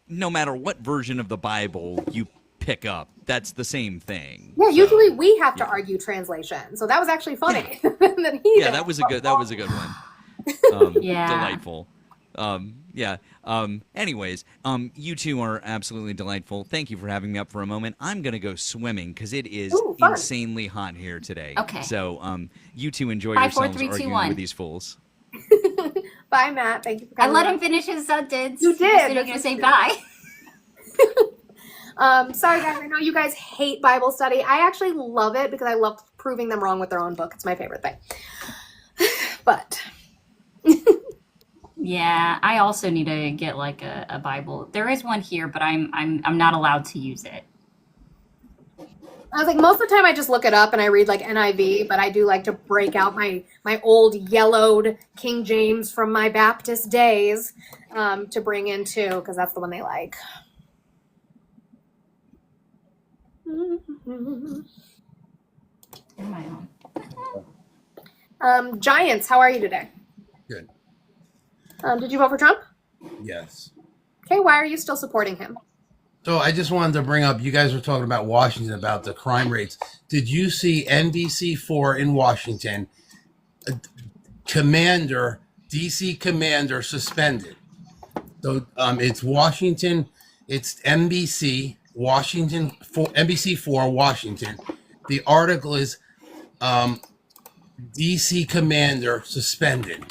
no matter what version of the Bible you pick up, that's the same thing." Yeah, usually we have to argue translation, so that was actually funny. Yeah, that was a good one. Yeah, delightful. Anyways, you two are absolutely delightful. Thank you for having me up for a moment. I'm gonna go swimming because it is insanely hot here today. Okay. So, you two enjoy 5, 4, yourselves 3, 2, arguing 1. with these fools. Bye, Matt. Thank you for I coming. let him finish his sentence. You did. You're gonna say bye. Sorry, guys. I know you guys hate Bible study. I actually love it because I love proving them wrong with their own book. It's my favorite thing. But Yeah, I also need to get a Bible. There is one here, but I'm not allowed to use it. I was most of the time I just look it up and I read NIV, but I do like to break out my old yellowed King James from my Baptist days to bring in too, because that's the one they like. Am I on? Giants, how are you today? Good. Did you vote for Trump? Yes. Okay, why are you still supporting him? So I just wanted to bring up, you guys were talking about Washington, about the crime rates. Did you see NBC4 in Washington, DC commander suspended? So it's Washington, it's NBC, Washington, NBC4, Washington. The article is DC commander suspended.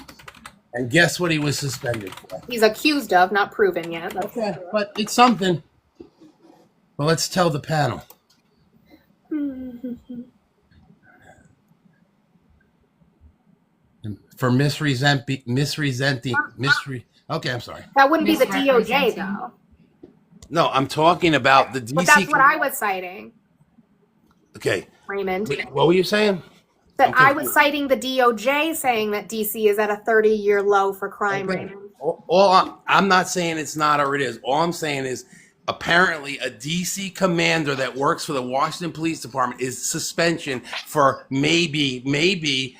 And guess what he was suspended for? He's accused of, not proven yet. Okay, but it's something. Well, let's tell the panel. For misrepresenting. Okay, I'm sorry. That wouldn't be the DOJ, though. No, I'm talking about the DC. But that's what I was citing, Okay. Raymond. What were you saying? That Okay, I was citing the DOJ saying that DC is at a 30-year low for crime, Okay. Raymond. I'm not saying it's not or it is. All I'm saying is apparently a DC commander that works for the Washington Police Department is suspension for maybe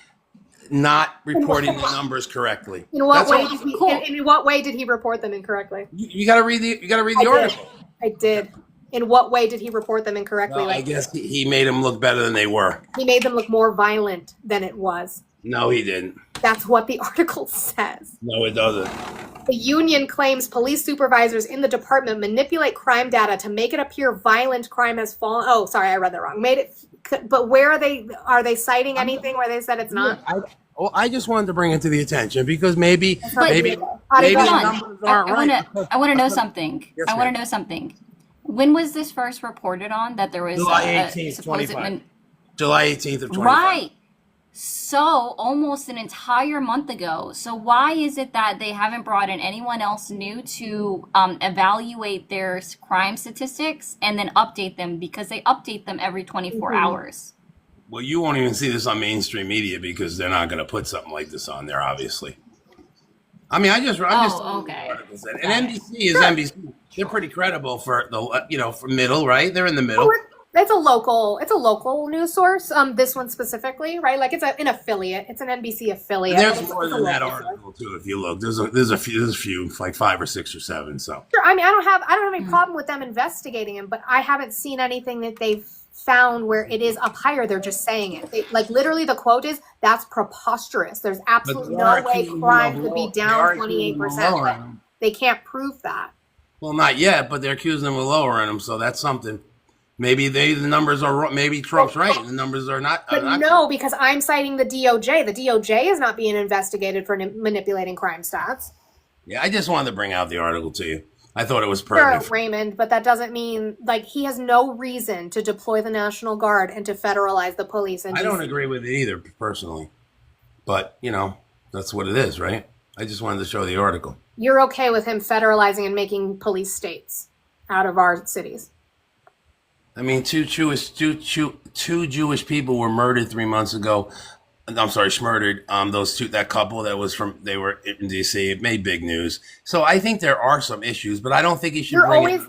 not reporting the numbers correctly. In what That's way? all. In what way did he report them incorrectly? You got to read the I did. article. I did. In what way did he report them incorrectly? No, I guess he made them look better than they were. He made them look more violent than it was. No, he didn't. That's what the article says. No, it doesn't. The union claims police supervisors in the department manipulate crime data to make it appear violent crime has fallen. Oh, sorry, I read that wrong. But where are they? Are they citing anything where they said it's not? I just wanted to bring it to the attention because maybe Hold on. the numbers aren't right. I want to know something. Yes, I want ma'am. to know something. When was this first reported on that there was July a 18th, supposed 25. July 18th of 25. Right. So almost an entire month ago. So why is it that they haven't brought in anyone else new to evaluate their crime statistics and then update them, because they update them every 24 hours? Well, you won't even see this on mainstream media because they're not going to put something like this on there, obviously. I mean, I'm just okay. And NBC is NBC. They're pretty credible for for middle, right? They're in the middle. It's a local news source. This one specifically, right? Like it's an affiliate. It's an NBC affiliate. There's It's more a than that local article too. If you look, there's a few, like 5 or 6 or 7. So Sure. I mean, I don't have any problem with them investigating him, but I haven't seen anything that they've found where it is up higher. They're just saying it. Like literally the quote is, that's preposterous. There's absolutely no way crime could be down 28%. They can't prove that. Well, not yet, but they're accusing them of lowering them, so that's something. Maybe the numbers are wrong. Maybe Trump's right. The numbers are not. But no, because I'm citing the DOJ. The DOJ is not being investigated for manipulating crime stats. Yeah, I just wanted to bring out the article to you. I thought it was Sure, pertinent. Raymond, but that doesn't mean, like, he has no reason to deploy the National Guard and to federalize the police. I don't agree with it either, personally. But, you know, that's what it is, right? I just wanted to show the article. You're okay with him federalizing and making police states out of our cities? I mean, two Jewish people were murdered 3 months ago. I'm sorry, murdered. That couple that was they were in D.C. It made big news. So I think there are some issues, but I don't think you should. You're always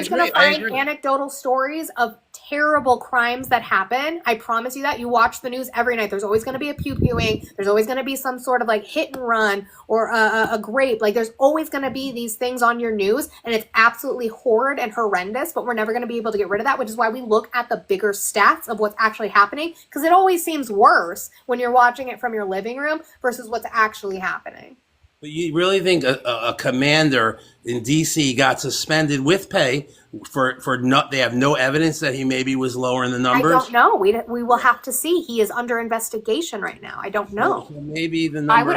going to find anecdotal stories of terrible crimes that happen. I promise you that. You watch the news every night. There's always going to be a pew-pewing. There's always going to be some sort of like hit and run or a grape. Like there's always going to be these things on your news, and it's absolutely horrid and horrendous, but we're never going to be able to get rid of that, which is why we look at the bigger stats of what's actually happening, because it always seems worse when you're watching it from your living room versus what's actually happening. But you really think a commander in D.C. got suspended with pay for not? They have no evidence that he maybe was lowering the numbers. I don't know. We will have to see. He is under investigation right now. I don't know. So maybe the numbers.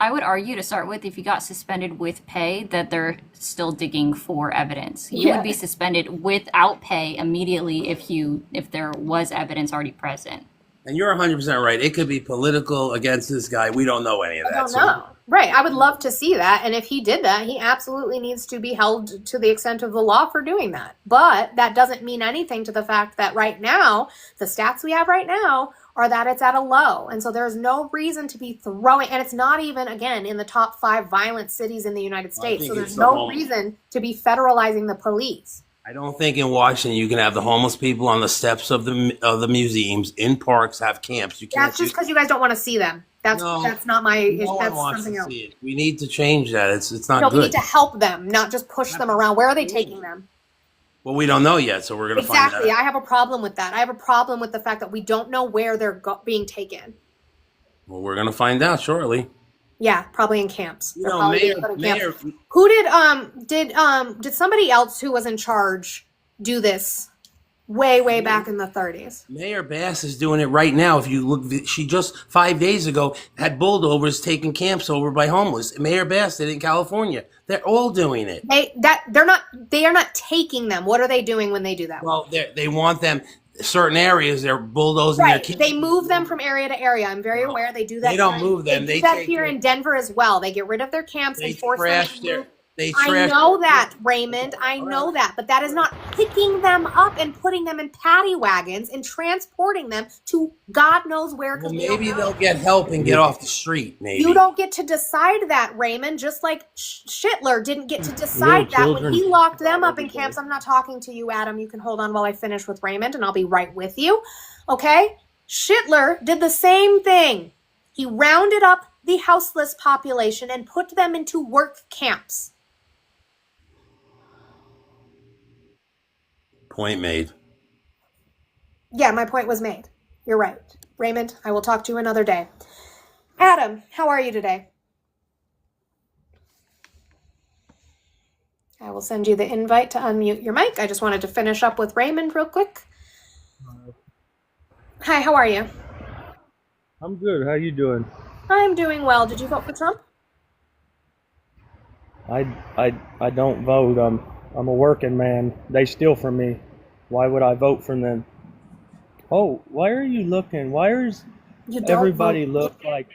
I would argue to start with, if you got suspended with pay, that they're still digging for evidence. You would be suspended without pay immediately if there was evidence already present. And you're 100% right. It could be political against this guy. We don't know any of that. I don't know. Right. I would love to see that. And if he did that, he absolutely needs to be held to the extent of the law for doing that. But that doesn't mean anything to the fact that right now, the stats we have right now are that it's at a low. And so there's no reason to be throwing, and it's not even, again, in the top 5 violent cities in the United States. So there's no reason to be federalizing the police. I don't think in Washington you can have the homeless people on the steps of the museums, in parks, have camps. You can't. That's just because you guys don't want to see them. That's not my issue. That's something else. See it. We need to change that. It's not good. We need to help them, not just push them around. Where are they taking them? Well, we don't know yet, so we're going to find out. Exactly. I have a problem with that. I have a problem with the fact that we don't know where they're being taken. Well, we're going to find out shortly. Yeah, probably in camps. You know, Mayor, who did somebody else who was in charge do this way back in the 30s? Mayor Bass is doing it right now. If you look, she just 5 days ago had bulldozers taking camps over by homeless. Mayor Bass did it in California. They're all doing it. They are not taking them. What are they doing when they do that? Well, they want them. Certain areas they're bulldozing their camps. They move them from area to area. I'm very aware they do that. They don't move them. They do that here in Denver as well. They get rid of their camps and force them to move. I know that, Raymond. I know that. But that is not picking them up and putting them in paddy wagons and transporting them to God knows where. Well, maybe they'll get help and get off the street. Maybe you don't get to decide that, Raymond. Just like Schittler didn't get to decide that when he locked them up in camps. I'm not talking to you, Adam. You can hold on while I finish with Raymond, and I'll be right with you. Okay? Schittler did the same thing. He rounded up the houseless population and put them into work camps. Point made. Yeah, my point was made. You're right. Raymond, I will talk to you another day. Adam, how are you today? I will send you the invite to unmute your mic. I just wanted to finish up with Raymond real quick. Hi, how are you? I'm good. How you doing? I'm doing well. Did you vote for Trump? I don't vote. I'm a working man. They steal from me. Why would I vote for them? Oh, why are you looking? Why is everybody look like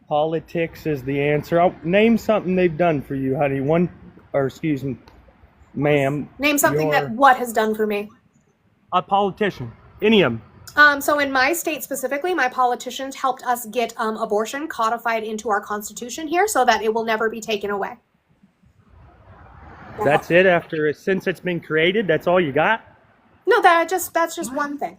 politics is the answer? Name something they've done for you, honey. Excuse me, ma'am. Name something that what has done for me? A politician. Any of them. So in my state specifically, my politicians helped us get abortion codified into our constitution here so that it will never be taken away. That's it since it's been created? That's all you got? No, that's just one thing.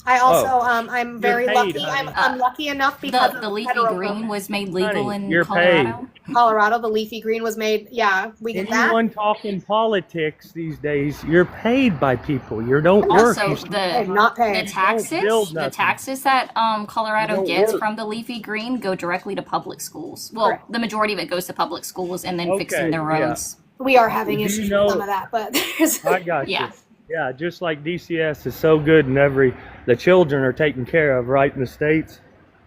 I also, Oh, I'm very paid, lucky. honey. I'm lucky enough because The of leafy federal green programs. was made legal Honey, in you're paid. Colorado. Colorado, the leafy green was made. Yeah, we get that. Anyone talking politics these days, you're paid by people. You don't work. Also, You I'm not the paid. build the nothing. taxes that Colorado don't gets work. from the leafy green go directly to public schools. Well, Correct. the majority of it goes to public schools and then Okay, fixing their yeah. roads. We are having Do you issues know- with some of that, but there's I got Yeah. you. Yeah, just like DCS is so good and the children are taken care of right in the States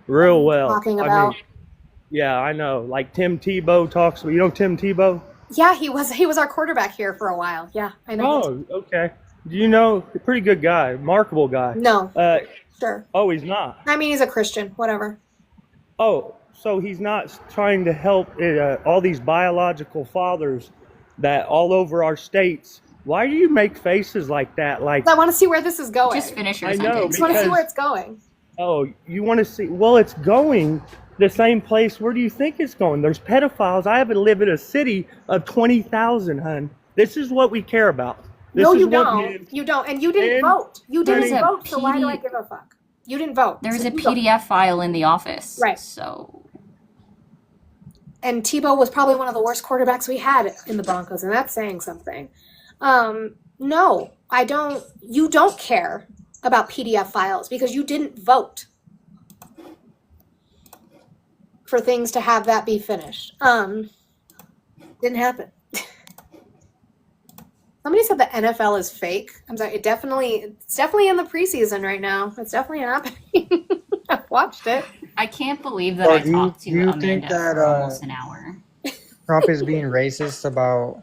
real well. talking I about. mean, yeah, I know. Like Tim Tebow talks, you know Tim Tebow? Yeah, he was our quarterback here for a while. Yeah, I know. Oh, okay. Do you know, a pretty good guy, remarkable guy. No, Uh, sure. oh, he's not. I mean, he's a Christian. Whatever. Oh, so he's not trying to help all these biological fathers that all over our states. Why do you make faces like that? Like, I want to see where this is going. Just finish your I know, I sentence. just want to see because- where it's going. oh, you want to see? Well, it's going the same place. Where do you think it's going? There's pedophiles. I happen to live in a city of 20,000, hun. This is what we care about. This No, is you what don't. men- You don't. And you didn't and- vote. You didn't There's a vote, so why do I PD give a fuck? You didn't vote. There's so a you don't. PDF file in the office. Right. So And Tebow was probably one of the worst quarterbacks we had in the Broncos, and that's saying something. No, I don't. You don't care about PDF files because you didn't vote for things to have that be finished. Didn't happen. Somebody said the NFL is fake. I'm sorry. It's definitely in the preseason right now. It's definitely happening. I've watched it. I can't believe that Or I do you- talked to do you Amanda think that, for almost an hour. Trump is being racist about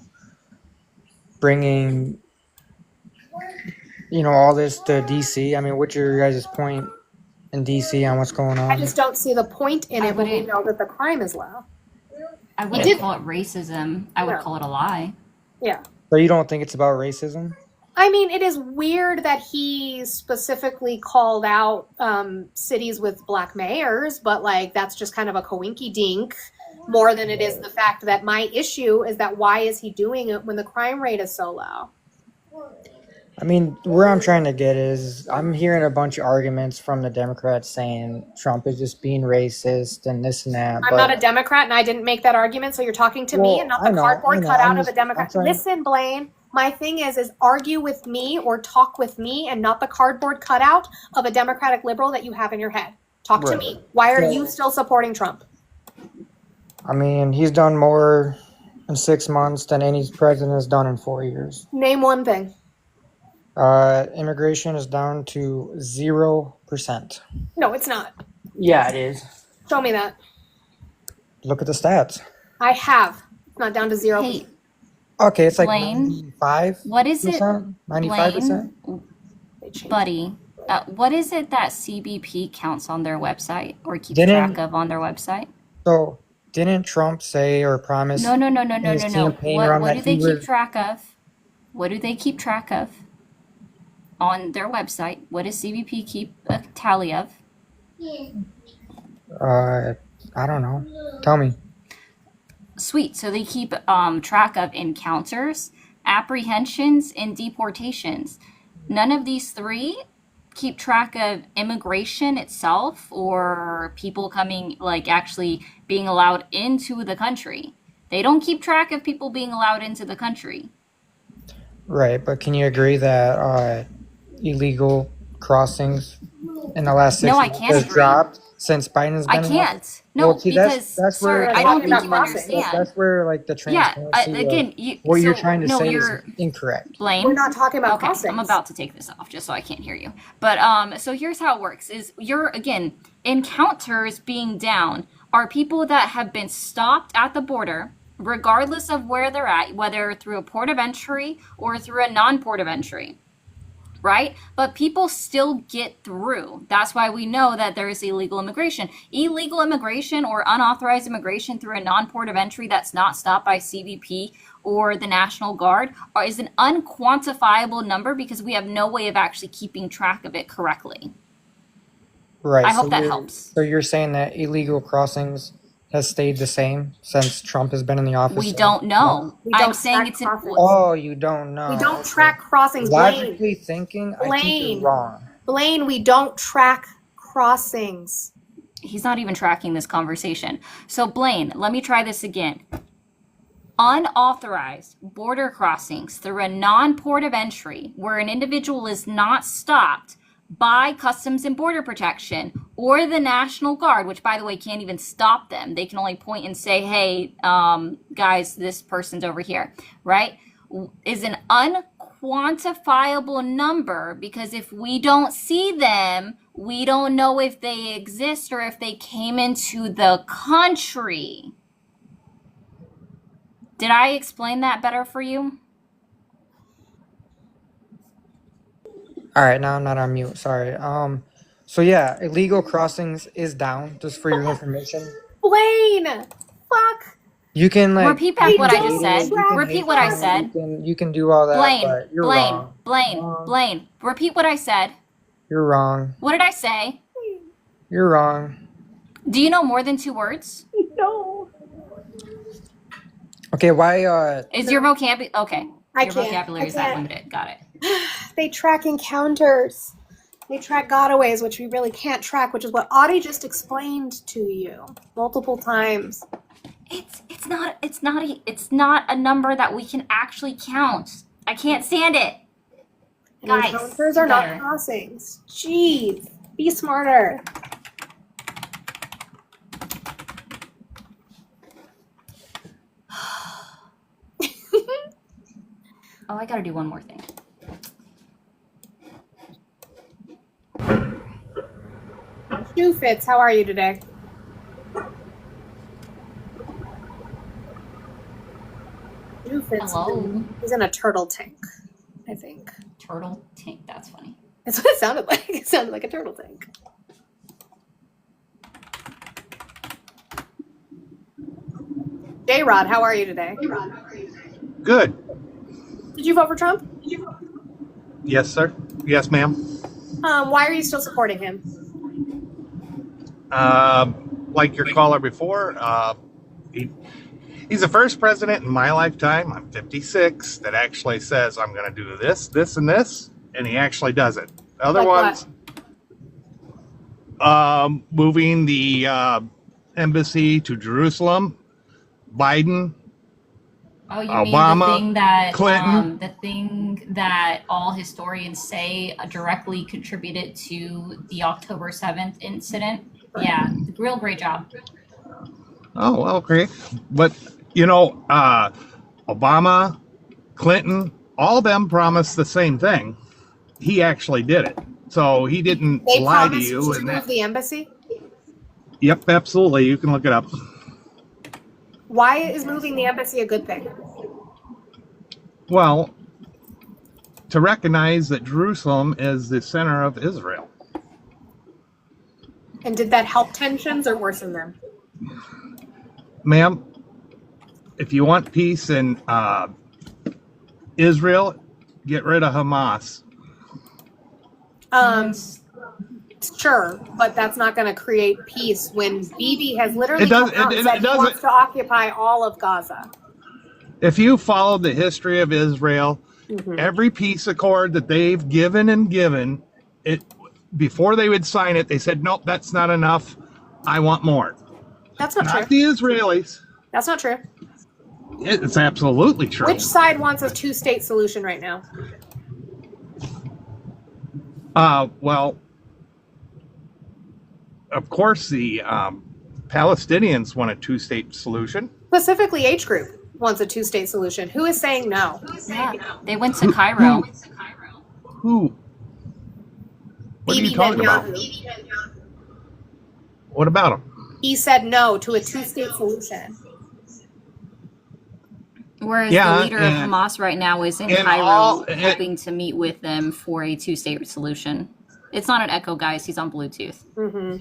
bringing, all this to DC. I mean, what's your guys' point in DC on what's going on? I just don't see the point in I it when we wouldn't- know that the crime is low. I did- wouldn't call it racism. I would No. call it a lie. Yeah. So you don't think it's about racism? I mean, it is weird that he specifically called out cities with black mayors, but like that's just kind of a coinky dink more than it is the fact that my issue is that why is he doing it when the crime rate is so low? I mean, where I'm trying to get is I'm hearing a bunch of arguments from the Democrats saying Trump is just being racist and this and that. I'm not a Democrat and I didn't make that argument, so you're talking to me Well, and not I the know, cardboard I know. cutout I'm of a just- Democrat. I'm trying- Listen, Blaine, my thing is argue with me or talk with me and not the cardboard cutout of a Democratic liberal that you have in your head. Talk to Right. me. Why are So- you still supporting Trump? I mean, he's done more in 6 months than any president has done in 4 years. Name one thing. Immigration is down to 0%. No, it's not. Yeah, it is. Show me that. Look at the stats. I have. It's not down to 0. Hey, Okay, it's like Blaine, 95%. what is it, 95%. buddy? What is it that CBP counts on their website or keeps Didn't- track of on their website? So, didn't Trump say or promise? No. in his campaign run What that do they he keep would- track of? What do they keep track of on their website? What does CBP keep a tally of? I don't know. Tell me. Sweet. So they keep track of encounters, apprehensions, and deportations. None of these three keep track of immigration itself or people coming, like actually being allowed into the country. They don't keep track of people being allowed into the country. Right, but can you agree that illegal crossings in the last 6 No, I months can't has agree. dropped since Biden's I been in office? can't. No, Well, see, because, that's sir, where I don't talking think you about crossings. understand. that's where like the Yeah, transparency again, of you, what you're so, trying to no, say is you're incorrect. Blaine. We're not talking about Okay, crossings. I'm about to take this off just so I can't hear you. But so here's how it works: is you're again encounters being down are people that have been stopped at the border, regardless of where they're at, whether through a port of entry or through a non-port of entry. Right? But people still get through. That's why we know that there is illegal immigration. Illegal immigration or unauthorized immigration through a non-port of entry that's not stopped by CBP or the National Guard is an unquantifiable number because we have no way of actually keeping track of it correctly. Right. I hope that you're- helps. So you're saying that illegal crossings has stayed the same since Trump has been in the office? We don't know. We I'm don't saying track it's an crossings. Oh, you don't know. We don't track crossings, Blaine. Logically thinking, I think Blaine. you're wrong. Blaine, we don't track crossings. He's not even tracking this conversation. So, Blaine, let me try this again. Unauthorized border crossings through a non-port of entry where an individual is not stopped by Customs and Border Protection or the National Guard, which, by the way, can't even stop them. They can only point and say, hey, guys, this person's over here, right? Is an unquantifiable number, because if we don't see them, we don't know if they exist or if they came into the country. Did I explain that better for you? All right, now I'm not on mute. Sorry. So yeah, illegal crossings is down. Just for your information. Blaine, fuck. You can like repeat back what I just said. Repeat what I said. You can do all that. But you're wrong. Blaine. Repeat what I said. You're wrong. What did I say? You're wrong. Do you know more than 2 words? No. Okay, why? Is your vocabulary okay? I Your can't. vocabulary is that limited. Got it. They track encounters. They track gotaways, which we really can't track, which is what Audie just explained to you multiple times. It's not a number that we can actually count. I can't stand it. And Guys, encounters are not better. crossings. Jeez, be smarter. Oh, I gotta do one more thing. Shoe Fits, how are you today? Shoe Fits. Hello. He's in a turtle tank, I think. Turtle tank. That's funny. That's what it sounded like. It sounded like a turtle tank. J-Rod, how are you today? Good. Did you vote for Trump? Yes, sir. Yes, ma'am. Why are you still supporting him? Like your caller before, he's the first president in my lifetime, I'm 56, that actually says, I'm going to do this, this, and this, and he actually does it. Other Like ones, moving the embassy to Jerusalem, Biden, Oh, you Obama, mean Clinton. the thing that all historians say directly contributed to the October 7th incident? Yeah, real great job. Oh, well, okay. But, Obama, Clinton, all of them promised the same thing. He actually did it. So he didn't They lie to promised you. to And move the embassy? Yep, absolutely. You can look it up. Why is moving the embassy a good thing? Well, to recognize that Jerusalem is the center of Israel. And did that help tensions or worsen them? Ma'am, if you want peace in Israel, get rid of Hamas. Sure, but that's not going to create peace when Bibi has literally It does- come out it- and it said he doesn't- wants to occupy all of Gaza. If you followed the history of Israel, every peace accord that they've given and given, it before they would sign it, they said, nope, that's not enough. I want more. That's not Not true. the Israelis. That's not true. It's absolutely true. Which side wants a two-state solution right now? Well, of course, the Palestinians want a two-state solution. Specifically, H Group wants a two-state solution. Who is saying no? Yeah, they went to Cairo. Who? What are you Bibi talking about? Netanyahu. What about them? He said no to a two-state solution. Whereas Yeah, the leader of and- Hamas right now is in and Cairo all- hoping to meet with them for a two-state solution. It's not an echo, guys. He's on Bluetooth. Mm-hmm.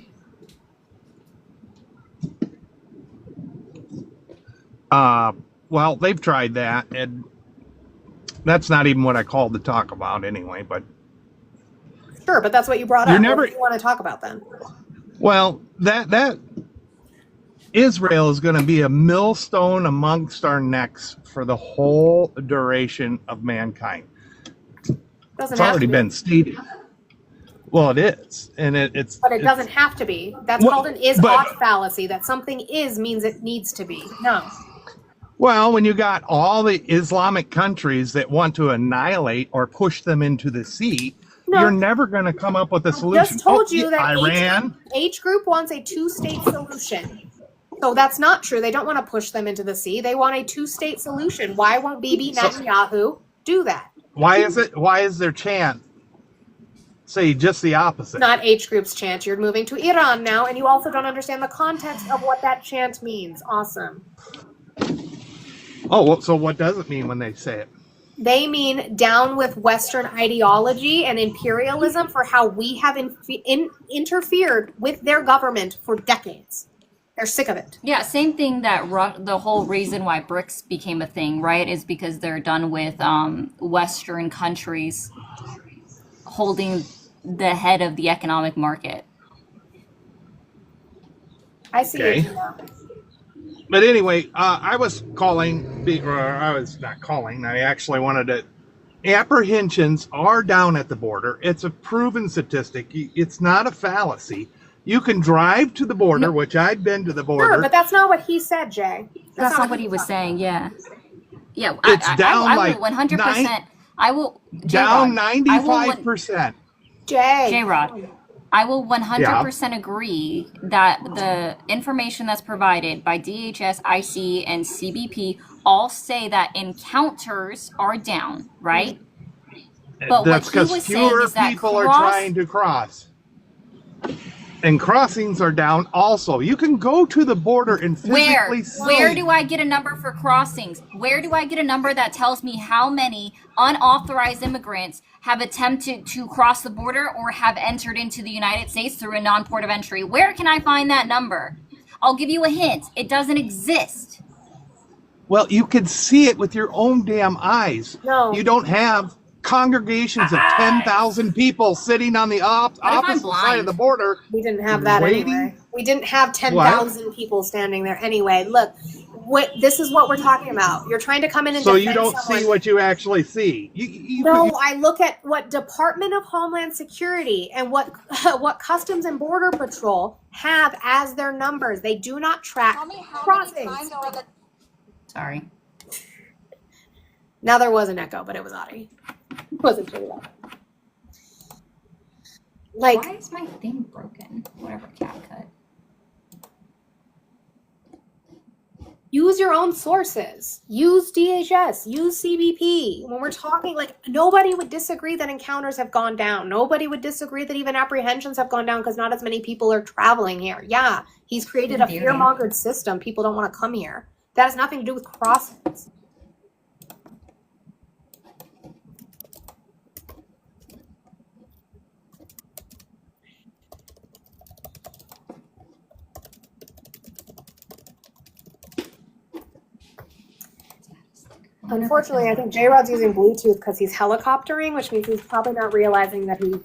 Well, they've tried that, and that's not even what I called to talk about anyway. But Sure, but that's what you brought You're up. never- What do you want to talk about then? well, that Israel is going to be a millstone amongst our necks for the whole duration of mankind. Doesn't It's have already to be. been stated. Well, it is, and it's. But it doesn't have to be. That's Well, called an is but- ought fallacy. That something is means it needs to be. No. Well, when you got all the Islamic countries that want to annihilate or push them into the sea, No. you're never going to come up with a solution. Just told you that Iran. H group wants a two-state solution. So that's not true. They don't want to push them into the sea. They want a two-state solution. Why won't Bibi Netanyahu do that? Why is their chant say just the opposite? Not H group's chant. You're moving to Iran now, and you also don't understand the context of what that chant means. Awesome. Oh, well, so what does it mean when they say it? They mean down with Western ideology and imperialism for how we have interfered with their government for decades. They're sick of it. Yeah, same thing that the whole reason why BRICS became a thing, right, is because they're done with Western countries holding the head of the economic market. I see Okay. it now. But anyway, I was calling, or I was not calling, I actually wanted to. Apprehensions are down at the border. It's a proven statistic. It's not a fallacy. You can drive to the border, which I've been to the border. Sure, but that's not what he said, Jay. That's not what he was saying. Yeah, yeah. It's down I like will 100%. I will down J-Rod, 95%. J-Rod, I will 100% agree that the information that's provided by DHS, IC, and CBP all say that encounters are down, right? But That's what he because was saying fewer is that people are trying to cross. And crossings are down also. You can go to the border and physically see. Where do I get a number for crossings? Where do I get a number that tells me how many unauthorized immigrants have attempted to cross the border or have entered into the United States through a non-port of entry? Where can I find that number? I'll give you a hint. It doesn't exist. Well, you can see it with your own damn eyes. No. You don't have congregations of 10,000 people sitting on the opposite side of the border. We didn't have that waiting. anyway. We didn't have 10,000 people standing there anyway. Look, this is what we're talking about. You're trying to come in and So you defend don't someone. see what you actually see. No, I look at what Department of Homeland Security and what Customs and Border Patrol have as their numbers. They do not track crossings. Sorry. Now there was an echo, but it was Audie. It wasn't too loud. Like, why is my thing broken? Whatever, cat cut. use your own sources. Use DHS. Use CBP. When we're talking, like, nobody would disagree that encounters have gone down. Nobody would disagree that even apprehensions have gone down because not as many people are traveling here. Yeah, he's created a fear-mongered system. People don't want to come here. That has nothing to do with crossings. Unfortunately, I think J-Rod's using Bluetooth because he's helicoptering, which means he's probably not realizing that he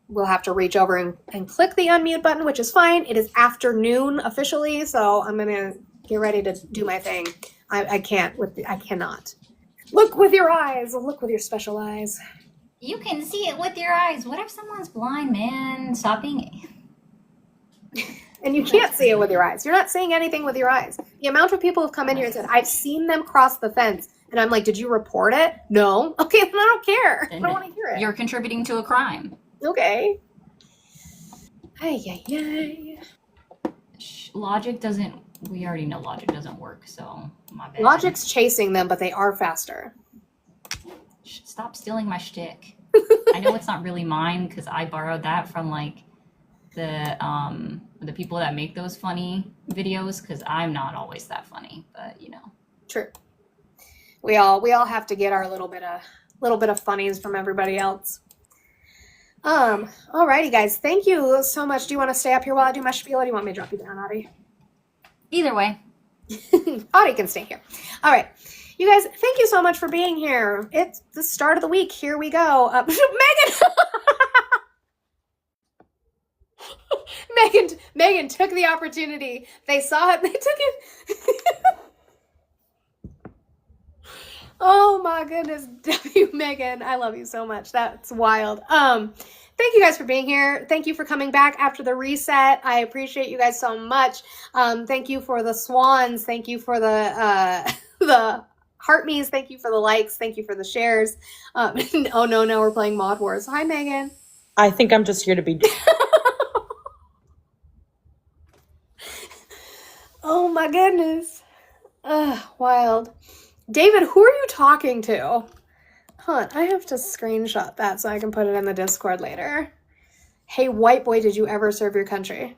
will have to reach over and click the unmute button, which is fine. It is afternoon officially, so I'm going to get ready to do my thing. I cannot. Look with your eyes. Look with your special eyes. You can see it with your eyes. What if someone's blind, man? Stop being... And you can't see it with your eyes. You're not seeing anything with your eyes. The amount of people who've come in here and said, I've seen them cross the fence. And I'm like, did you report it? No. Okay, then I don't care. I don't want to hear it. You're contributing to a crime. Okay. Ay. Logic doesn't... We already know logic doesn't work, so my bad. Logic's chasing them, but they are faster. Stop stealing my shtick. I know it's not really mine because I borrowed that from like the people that make those funny videos because I'm not always that funny, but you know. True. We all have to get our little bit of funnies from everybody else. Alrighty guys, thank you so much. Do you want to stay up here while I do my spiel, or do you want me to drop you down, Audie? Either way. Audie can stay here. All right. You guys, thank you so much for being here. It's the start of the week. Here we go. Megan took the opportunity. They saw it. They took it. Oh my goodness. Megan, I love you so much. That's wild. thank you guys for being here. Thank you for coming back after the reset. I appreciate you guys so much. Thank you for the swans. Thank you for the the heart me's. Thank you for the likes. Thank you for the shares. Oh no, we're playing Mod Wars. Hi, Megan. I think I'm just here to be. Oh my goodness. Wild. David, who are you talking to? Hold on, I have to screenshot that so I can put it in the Discord later. Hey, white boy, did you ever serve your country?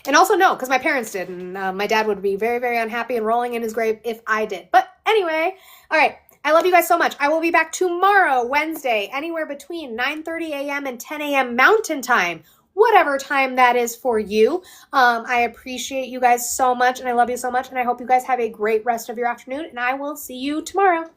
And also no, because my parents did, and my dad would be very, very unhappy and rolling in his grave if I did. But anyway, all right. I love you guys so much. I will be back tomorrow, Wednesday, anywhere between 9:30 a.m. and 10 a.m. Mountain Time. Whatever time that is for you. I appreciate you guys so much, and I love you so much, and I hope you guys have a great rest of your afternoon, and I will see you tomorrow.